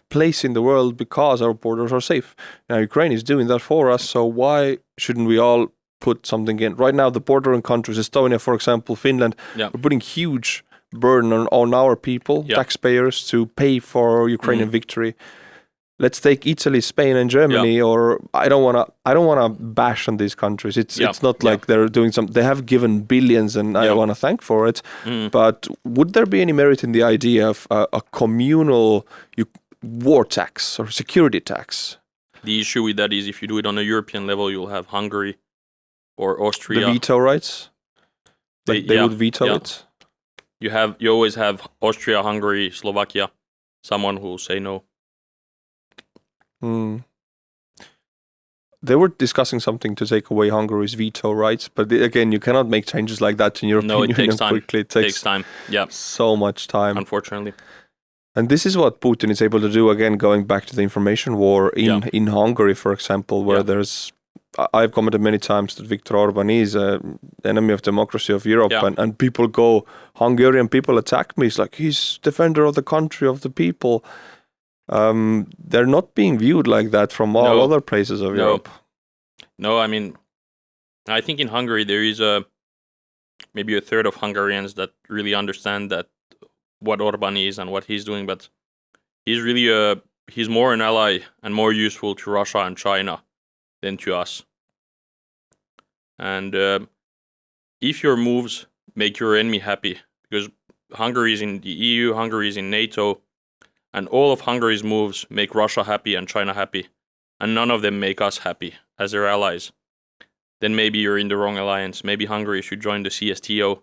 place in the world because our borders are safe. Now, Ukraine is doing that for us, so why shouldn't we all put something in? Right now, the bordering countries, Estonia, for example, Finland, we're putting huge burden on our people, taxpayers, to pay for Ukrainian victory. Let's take Italy, Spain, and Germany. Or I don't wanna bash on these countries. It's not like they're doing some. They have given billions, and I want to thank for it. But would there be any merit in the idea of a communal war tax or security tax? The issue with that is if you do it on a European level, you'll have Hungary or Austria. The veto rights. Like they would veto it. You always have Austria, Hungary, Slovakia, someone who will say no. They were discussing something to take away Hungary's veto rights, but again, you cannot make changes like that in European Union takes time. quickly. It takes time. Yeah, so much time, unfortunately. And this is what Putin is able to do. Again, going back to the information war in Hungary, for example, where I've commented many times that Viktor Orban is an enemy of democracy of Europe, and people go, Hungarian people attack me. It's like, he's defender of the country, of the people. They're not being viewed like that from all other places of Europe. No, I mean, I think in Hungary there is maybe a third of Hungarians that really understand that what Orban is and what he's doing, but he's really he's more an ally and more useful to Russia and China than to us. And if your moves make your enemy happy, because Hungary is in the EU, Hungary is in NATO, and all of Hungary's moves make Russia happy and China happy, and none of them make us happy as their allies, then maybe you're in the wrong alliance. Maybe Hungary should join the CSTO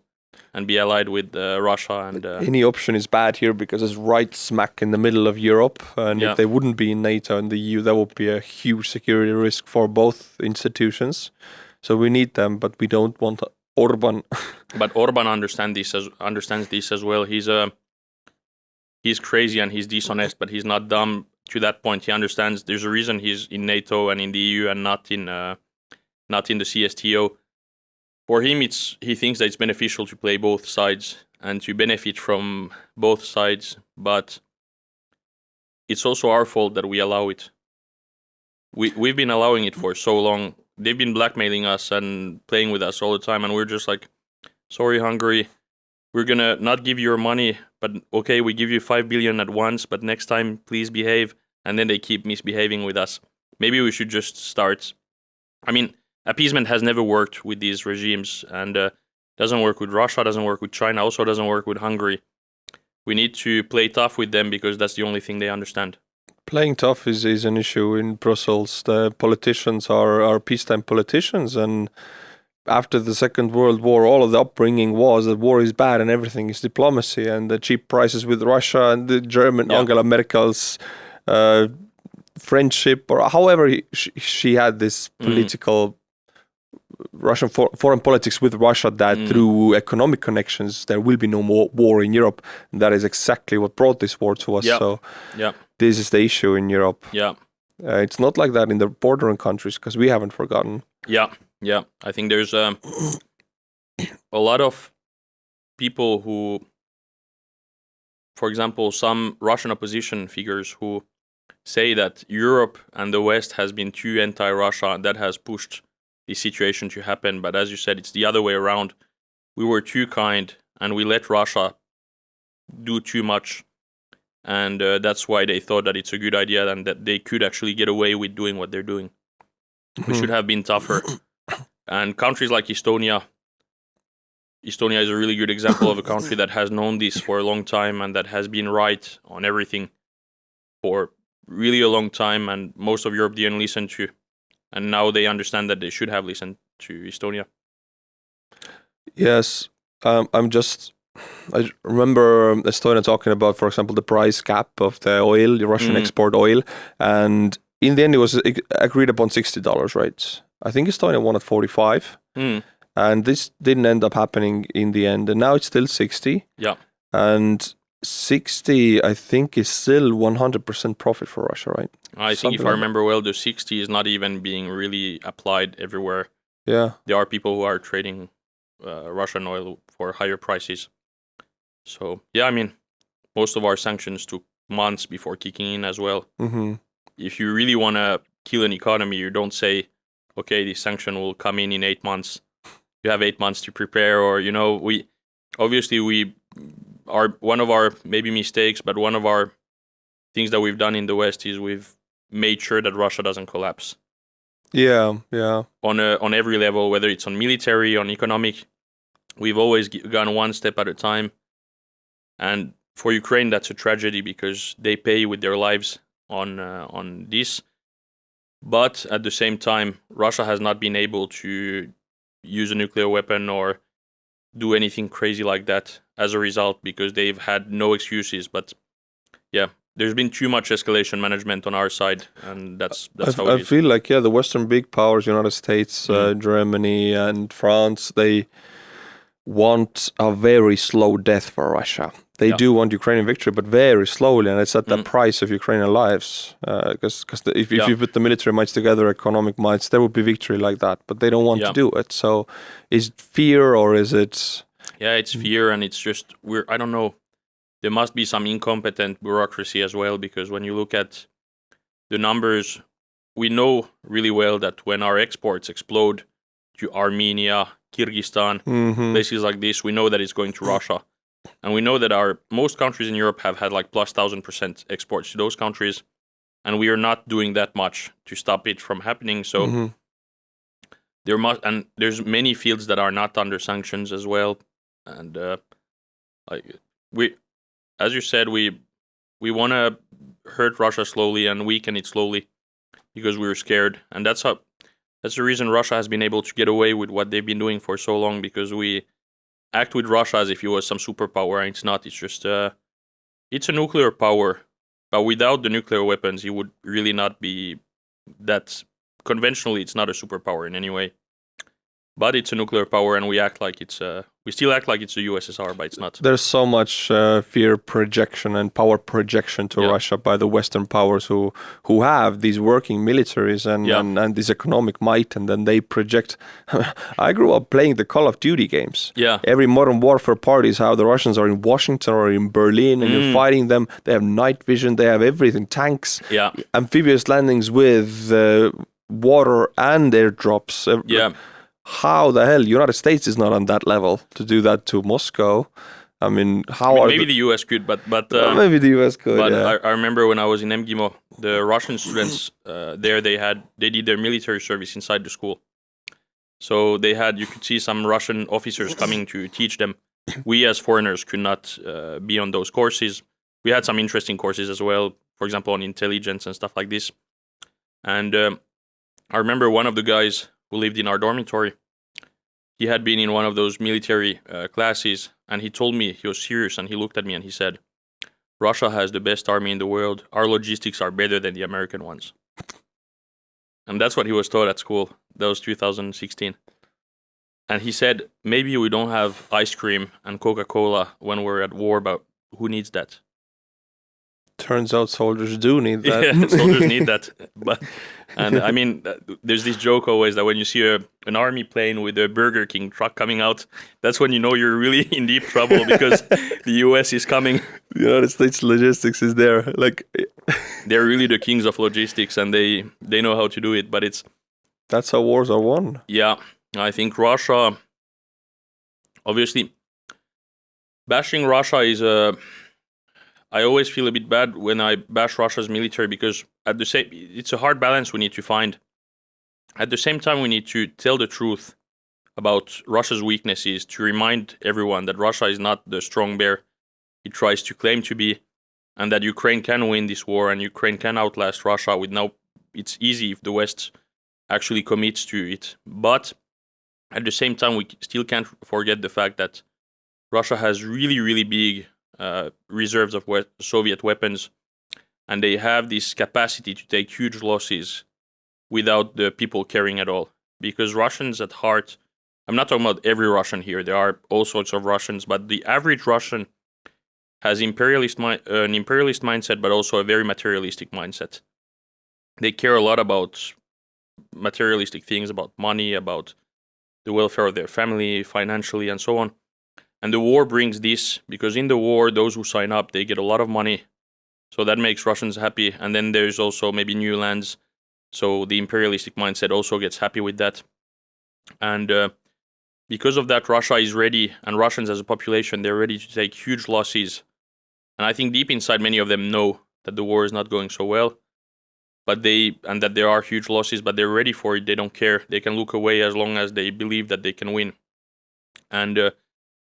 and be allied with Russia. And any option is bad here because it's right smack in the middle of Europe, and if they wouldn't be in NATO and the EU, that would be a huge security risk for both institutions. So we need them, but we don't want Orban. But Orban understands this as well. He's crazy and he's dishonest, but he's not dumb to that point. He understands there's a reason he's in NATO and in the EU and not in the CSTO. For him, he thinks that it's beneficial to play both sides and to benefit from both sides, but it's also our fault that we allow it. We've been allowing it for so long. They've been blackmailing us and playing with us all the time, and we're just like, sorry, Hungary, we're gonna not give you your money, but okay, we give you 5 billion at once, but next time, please behave. And then they keep misbehaving with us. Maybe we should just start. I mean, appeasement has never worked with these regimes, and doesn't work with Russia, doesn't work with China, also doesn't work with Hungary. We need to play tough with them because that's the only thing they understand. Playing tough is an issue in Brussels. The politicians are peacetime politicians, and after the Second World War, all of the upbringing was that war is bad and everything is diplomacy, and the cheap prices with Russia and the German Angela Merkel's friendship, or however she had this political Russian foreign politics with Russia, that through economic connections there will be no more war in Europe. And that is exactly what brought this war to us. So this is the issue in Europe. It's not like that in the bordering countries because we haven't forgotten. Yeah, I think there's a lot of people who, for example, some Russian opposition figures who say that Europe and the West has been too anti-Russia, and that has pushed the situation to happen. But as you said, it's the other way around. We were too kind and we let Russia do too much. And that's why they thought that it's a good idea and that they could actually get away with doing what they're doing. We should have been tougher. And countries like Estonia is a really good example of a country that has known this for a long time and that has been right on everything for really a long time, and most of Europe didn't listen to. And now they understand that they should have listened to Estonia. Yes. I remember Estonia talking about, for example, the price cap of the oil, the Russian export oil. And in the end, it was agreed upon $60, right? I think Estonia wanted 45. And this didn't end up happening in the end. And now it's still 60. Yeah. And 60, I think, is still 100% profit for Russia, right? I think if I remember well, the 60 is not even being really applied everywhere. Yeah. There are people who are trading Russian oil for higher prices. So, yeah, I mean, most of our sanctions took months before kicking in as well. If you really want to kill an economy, you don't say, okay, this sanction will come in 8 months. You have 8 months to prepare, or, we are one of our maybe mistakes, but one of our things that we've done in the West is we've made sure that Russia doesn't collapse. Yeah. On every level, whether it's on military, on economic, we've always gone one step at a time. And for Ukraine, that's a tragedy because they pay with their lives on this. But at the same time, Russia has not been able to use a nuclear weapon or do anything crazy like that as a result, because they've had no excuses. But yeah, there's been too much escalation management on our side, and that's how it is. I feel like, the Western big powers, United States, Germany and France, they want a very slow death for Russia. They do want Ukrainian victory, but very slowly, and it's at the price of Ukrainian lives. Because if you put the military mights together, economic mights, there would be victory like that. But they don't want to do it. So, is it fear or is it? Yeah, it's fear, and it's just I don't know. There must be some incompetent bureaucracy as well, because when you look at the numbers, we know really well that when our exports explode to Armenia, Kyrgyzstan, places like this, we know that it's going to Russia. And we know that most countries in Europe have had like plus 1,000% exports to those countries, and we are not doing that much to stop it from happening. So there's many fields that are not under sanctions as well. And as you said, we want to hurt Russia slowly and weaken it slowly because we're scared, and that's the reason Russia has been able to get away with what they've been doing for so long, because we act with Russia as if it was some superpower, and it's not. It's just it's a nuclear power, but without the nuclear weapons, it would really not be that. Conventionally, it's not a superpower in any way, but it's a nuclear power, and we still act like it's the USSR, but it's not. There's so much fear projection and power projection to Russia by the Western powers who have these working militaries and this economic might, and then they project. I grew up playing the Call of Duty games. Yeah. Every Modern Warfare party is how the Russians are in Washington or in Berlin, and you're fighting them. They have night vision. They have everything. Tanks. Yeah. Amphibious landings with water and airdrops. How the hell United States is not on that level to do that to Moscow? I mean, maybe the US could, but maybe the US could. But I remember when I was in MGIMO, the Russian students there they did their military service inside the school. So you could see some Russian officers coming to teach them. We as foreigners could not be on those courses. We had some interesting courses as well, for example, on intelligence and stuff like this. And I remember one of the guys who lived in our dormitory, he had been in one of those military classes, and he told me, he was serious, and he looked at me and he said, Russia has the best army in the world. Our logistics are better than the American ones. And that's what he was taught at school. That was 2016. And he said, maybe we don't have ice cream and Coca-Cola when we're at war, but who needs that? Turns out soldiers do need that. Yeah, soldiers need that. And I mean, there's this joke always that when you see an army plane with a Burger King truck coming out, that's when you know you're really in deep trouble because the US is coming. The United States logistics is there. They're really the kings of logistics, and they know how to do it. But that's how wars are won. Yeah, I think Russia, obviously, bashing Russia is I always feel a bit bad when I bash Russia's military, because it's a hard balance we need to find. At the same time, we need to tell the truth about Russia's weaknesses, to remind everyone that Russia is not the strong bear it tries to claim to be, and that Ukraine can win this war and Ukraine can outlast Russia. It's easy if the West actually commits to it. But at the same time, we still can't forget the fact that Russia has really, really big reserves of Soviet weapons, and they have this capacity to take huge losses without the people caring at all. Because Russians at heart, I'm not talking about every Russian here, there are all sorts of Russians, but the average Russian has an imperialist mindset, but also a very materialistic mindset. They care a lot about materialistic things, about money, about the welfare of their family, financially, and so on. And the war brings this, because in the war, those who sign up, they get a lot of money. So that makes Russians happy. And then there's also maybe new lands. So the imperialistic mindset also gets happy with that. And because of that, Russia is ready, and Russians as a population, they're ready to take huge losses. And I think deep inside, many of them know that the war is not going so well, and that there are huge losses, but they're ready for it. They don't care. They can look away as long as they believe that they can win. And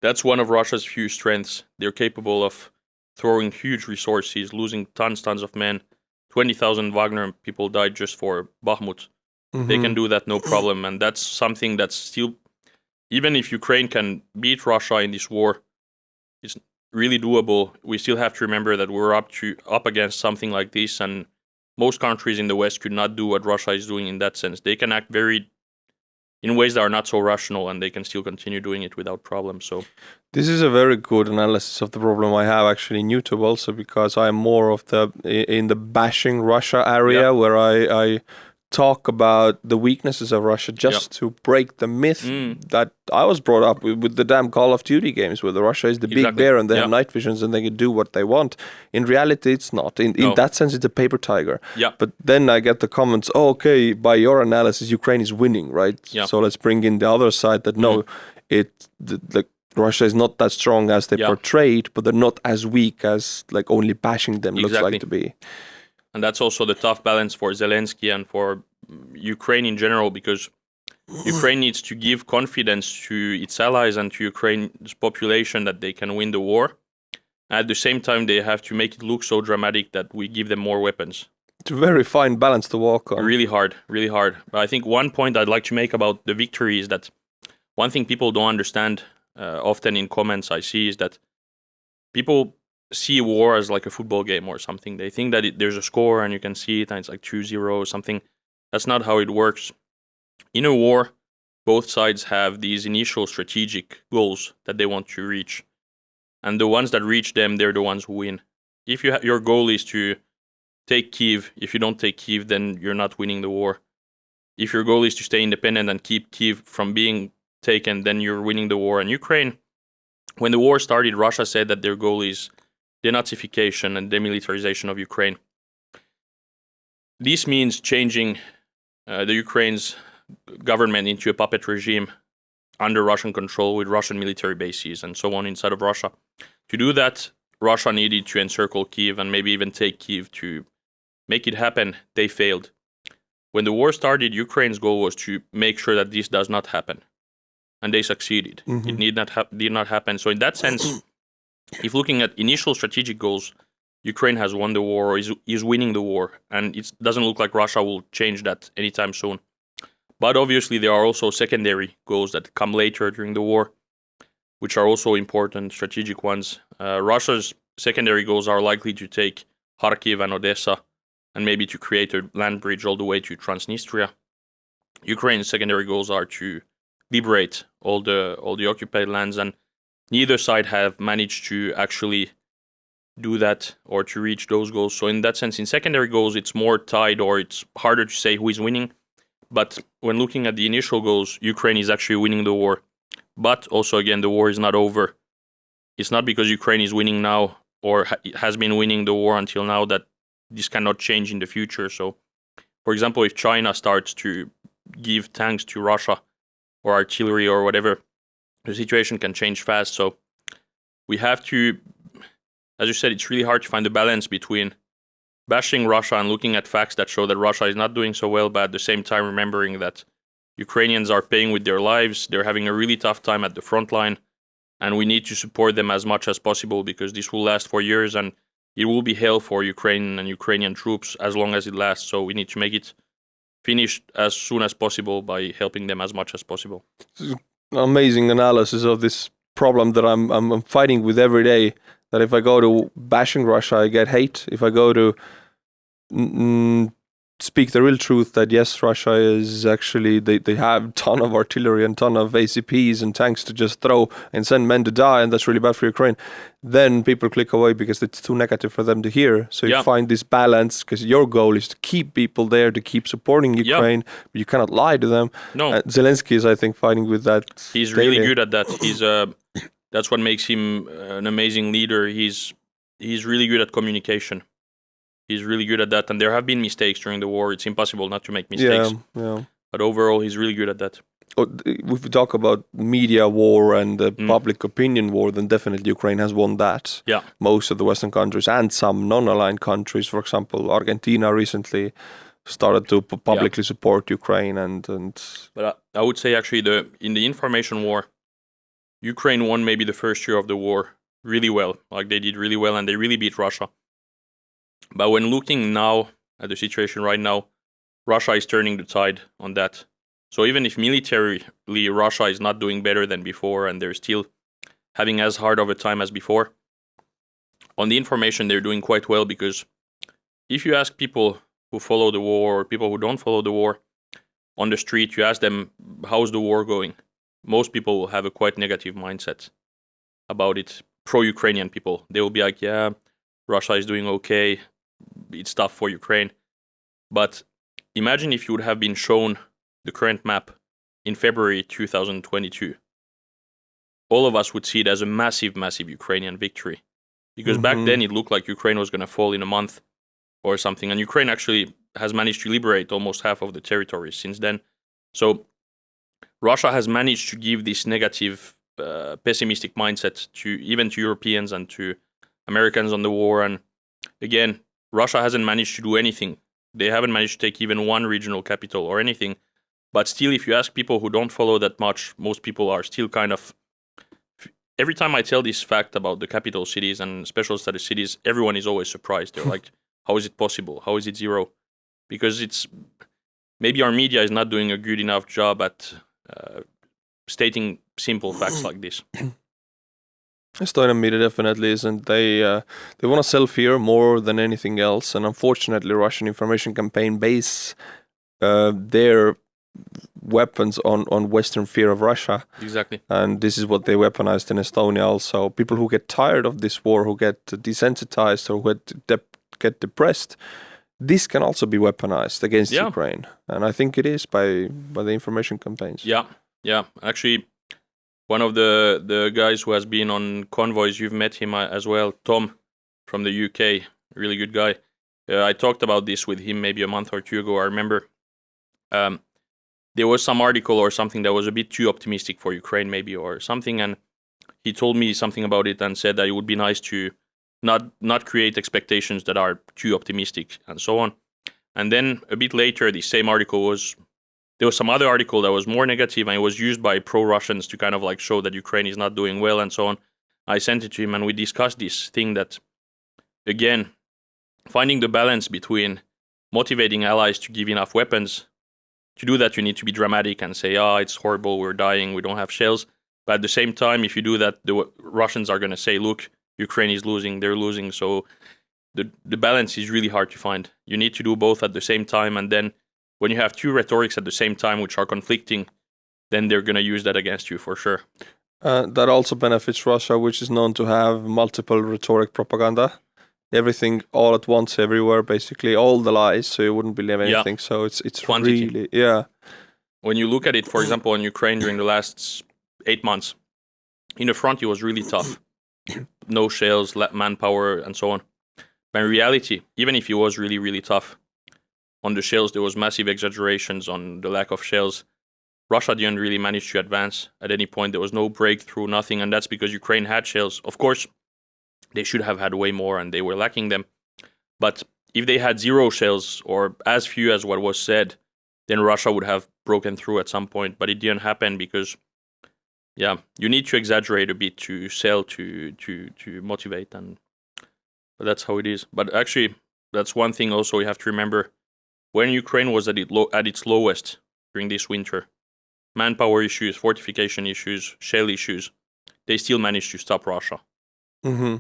that's one of Russia's few strengths. They're capable of throwing huge resources, losing tons of men. 20,000 Wagner people died just for Bakhmut. Mm-hmm. They can do that no problem. And that's something that's still, even if Ukraine can beat Russia in this war, it's really doable. We still have to remember that we're up against something like this, and most countries in the West could not do what Russia is doing in that sense. They can act in ways that are not so rational, and they can still continue doing it without problem. So this is a very good analysis of the problem I have actually in YouTube also, because I'm more of in the bashing Russia area, where I talk about the weaknesses of Russia just to break the myth that I was brought up with the damn Call of Duty games, where Russia is the big bear and they have night visions and they can do what they want. In reality, it's not. In that sense, it's a paper tiger. Yeah. But then I get the comments, okay, by your analysis, Ukraine is winning, right? Yeah. So let's bring in the other side that Russia is not that strong as they portrayed, but they're not as weak as only bashing them looks like to be. And that's also the tough balance for Zelensky and for Ukraine in general, because Ukraine needs to give confidence to its allies and to Ukraine's population that they can win the war. At the same time, they have to make it look so dramatic that we give them more weapons. It's a very fine balance to walk on. Really hard, really hard. But I think one point I'd like to make about the victory is that one thing people don't understand often in comments I see is that people see war as like a football game or something. They think that there's a score and you can see it and it's like 2-0 or something. That's not how it works. In a war, both sides have these initial strategic goals that they want to reach. And the ones that reach them, they're the ones who win. If your goal is to take Kyiv, if you don't take Kyiv, then you're not winning the war. If your goal is to stay independent and keep Kyiv from being taken, then you're winning the war. And Ukraine, when the war started, Russia said that their goal is denazification and demilitarization of Ukraine. This means changing the Ukraine's government into a puppet regime under Russian control with Russian military bases and so on inside of Russia. To do that, Russia needed to encircle Kyiv and maybe even take Kyiv. To make it happen, they failed. When the war started, Ukraine's goal was to make sure that this does not happen. And they succeeded. Mm-hmm. It did not happen. So in that sense, if looking at initial strategic goals, Ukraine has won the war or is winning the war. And it doesn't look like Russia will change that anytime soon. But obviously there are also secondary goals that come later during the war, which are also important strategic ones. Russia's secondary goals are likely to take Kharkiv and Odessa, and maybe to create a land bridge all the way to Transnistria. Ukraine's secondary goals are to liberate all the occupied lands, and neither side have managed to actually do that or to reach those goals. So in that sense, in secondary goals, it's more tied, or it's harder to say who is winning. But when looking at the initial goals, Ukraine is actually winning the war. But also, again, the war is not over. It's not because Ukraine is winning now or has been winning the war until now that this cannot change in the future. So, for example, if China starts to give tanks to Russia or artillery or whatever, the situation can change fast. So we have to, as you said, it's really hard to find the balance between bashing Russia and looking at facts that show that Russia is not doing so well, but at the same time remembering that Ukrainians are paying with their lives, they're having a really tough time at the front line, and we need to support them as much as possible because this will last for years and it will be hell for Ukraine and Ukrainian troops as long as it lasts. So we need to make it finished as soon as possible by helping them as much as possible. Amazing analysis of this problem that I'm fighting with every day. That if I go to bashing Russia, I get hate. If I go to speak the real truth, that yes, Russia is actually, they have a ton of artillery and ton of ACPs and tanks to just throw and send men to die, and that's really bad for Ukraine, then people click away because it's too negative for them to hear. So you find this balance, because your goal is to keep people there, to keep supporting Ukraine, but you cannot lie to them. No. Zelensky is, I think, fighting with that. He's really good at that. He's that's what makes him an amazing leader. He's really good at communication. He's really good at that. And there have been mistakes during the war. It's impossible not to make mistakes. Yeah. But overall, he's really good at that. If we talk about media war and the public opinion war, then definitely Ukraine has won that. Yeah. Most of the Western countries and some non-aligned countries, for example, Argentina recently started to publicly support Ukraine. But I would say actually in the information war, Ukraine won maybe the first year of the war really well. Like they did really well and they really beat Russia. But when looking now at the situation right now, Russia is turning the tide on that. So even if militarily Russia is not doing better than before and they're still having as hard of a time as before, on the information they're doing quite well, because if you ask people who follow the war or people who don't follow the war on the street, you ask them, how's the war going? Most people will have a quite negative mindset about it. Pro-Ukrainian people, they will be like, yeah, Russia is doing okay, it's tough for Ukraine. But imagine if you would have been shown the current map in February 2022. All of us would see it as a massive, massive Ukrainian victory. Because back then it looked like Ukraine was going to fall in a month or something. And Ukraine actually has managed to liberate almost half of the territories since then. So Russia has managed to give this negative, pessimistic mindset even to Europeans and to Americans on the war. And again, Russia hasn't managed to do anything. They haven't managed to take even one regional capital or anything. But still, if you ask people who don't follow that much, most people are still kind of... Every time I tell this fact about the capital cities and special status cities, everyone is always surprised. They're like, how is it possible? How is it zero? Because it's... Maybe our media is not doing a good enough job at stating simple facts like this. Estonian media definitely isn't. They want to sell fear more than anything else, and unfortunately, Russian information campaign base their weapons on Western fear of Russia. Exactly. And this is what they weaponized in Estonia also. People who get tired of this war, who get desensitized or who get depressed, this can also be weaponized against Ukraine. And I think it is by the information campaigns. Yeah. Actually, one of the guys who has been on convoys, you've met him as well, Tom from the UK, really good guy. I talked about this with him maybe a month or two ago. I remember there was some article or something that was a bit too optimistic for Ukraine maybe or something, and he told me something about it and said that it would be nice to not create expectations that are too optimistic and so on. And then a bit later, the same article there was some other article that was more negative, and it was used by pro-Russians to kind of like show that Ukraine is not doing well and so on. I sent it to him and we discussed this thing that, again, finding the balance between motivating allies to give enough weapons. To do that, you need to be dramatic and say, it's horrible, we're dying, we don't have shells. But at the same time, if you do that, the Russians are going to say, look, Ukraine is losing, they're losing. So the balance is really hard to find. You need to do both at the same time, and then when you have two rhetorics at the same time which are conflicting, then they're going to use that against you for sure. That also benefits Russia, which is known to have multiple rhetoric propaganda. Everything all at once, everywhere, basically all the lies, so you wouldn't believe anything. So it's quantity. Really, When you look at it, for example, in Ukraine during the last 8 months, in the front it was really tough. No shells, manpower, and so on. But in reality, even if it was really, really tough, on the shells there was massive exaggerations on the lack of shells. Russia didn't really manage to advance at any point. There was no breakthrough, nothing, and that's because Ukraine had shells. Of course, They should have had way more, and they were lacking them. But if they had 0 shells, or as few as what was said, then Russia would have broken through at some point. But it didn't happen because, you need to exaggerate a bit to sell, to motivate, but that's how it is. But actually, that's one thing also you have to remember. When Ukraine was at its lowest during this winter, manpower issues, fortification issues, shell issues, they still managed to stop Russia. Mm-hmm.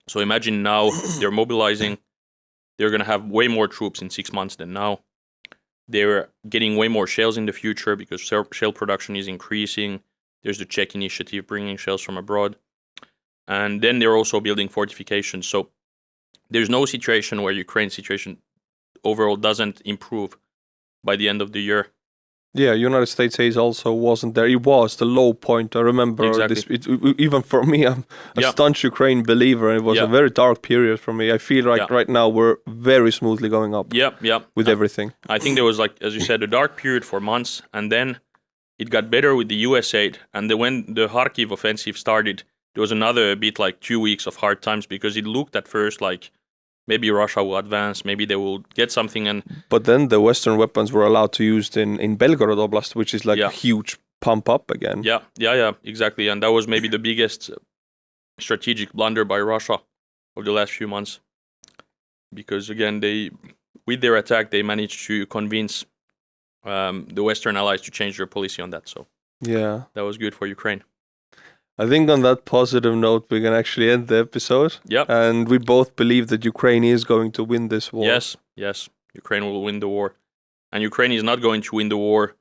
So imagine now they're mobilizing. They're going to have way more troops in 6 months than now. They're getting way more shells in the future because shell production is increasing. There's the Czech initiative bringing shells from abroad. And then they're also building fortifications. So there's no situation where Ukraine's situation overall doesn't improve by the end of the year. Yeah, United States aid also wasn't there. It was the low point. I remember Exactly. Even for me, I'm a staunch Ukraine believer. It was a very dark period for me. I feel like right now we're very smoothly going up. With everything. I think there was, like, as you said, a dark period for months, and then it got better with the US aid. And then when the Kharkiv offensive started, there was another bit like 2 weeks of hard times because it looked at first like maybe Russia will advance, maybe they will get something. But then the Western weapons were allowed to use in Belgorod Oblast, which is like a huge pump up again. Yeah, exactly. And that was maybe the biggest strategic blunder by Russia of the last few months. Because again, with their attack, they managed to convince the Western allies to change their policy on that. So that was good for Ukraine. I think on that positive note, we can actually end the episode. And we both believe that Ukraine is going to win this war. Yes. Ukraine will win the war. And Ukraine is not going to win the war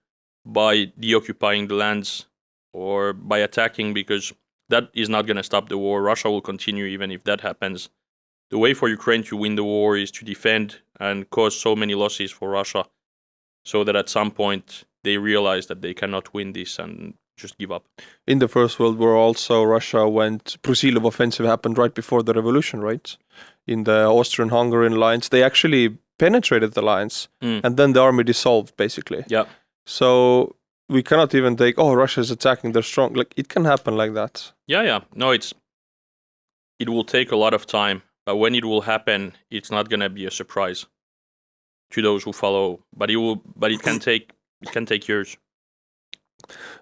by deoccupying the lands or by attacking, because that is not going to stop the war. Russia will continue even if that happens. The way for Ukraine to win the war is to defend and cause so many losses for Russia so that at some point they realize that they cannot win this and just give up. In the First World War also, Russia Brusilov offensive happened right before the revolution, right? In the Austrian-Hungarian lines. They actually penetrated the lines and then the army dissolved, basically. So we cannot even take, Russia is attacking, they're strong. Like, it can happen like that. No, it will take a lot of time, but when it will happen, it's not going to be a surprise to those who follow, but it can take years.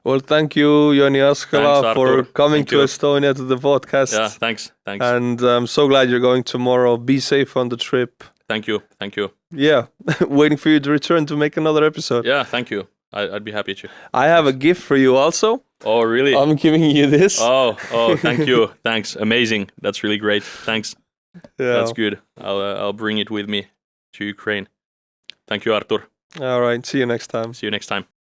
Well, thank you, Joni Askola, for coming to Estonia to the podcast. Yeah, thanks. And I'm so glad you're going tomorrow. Be safe on the trip. Thank you. Yeah, waiting for you to return to make another episode. Yeah, thank you. I'd be happy to. I have a gift for you also. Oh, really? I'm giving you this. Oh, thank you. Thanks. Amazing. That's really great. Thanks. Yeah. That's good. I'll bring it with me to Ukraine. Thank you, Artur. All right. See you next time.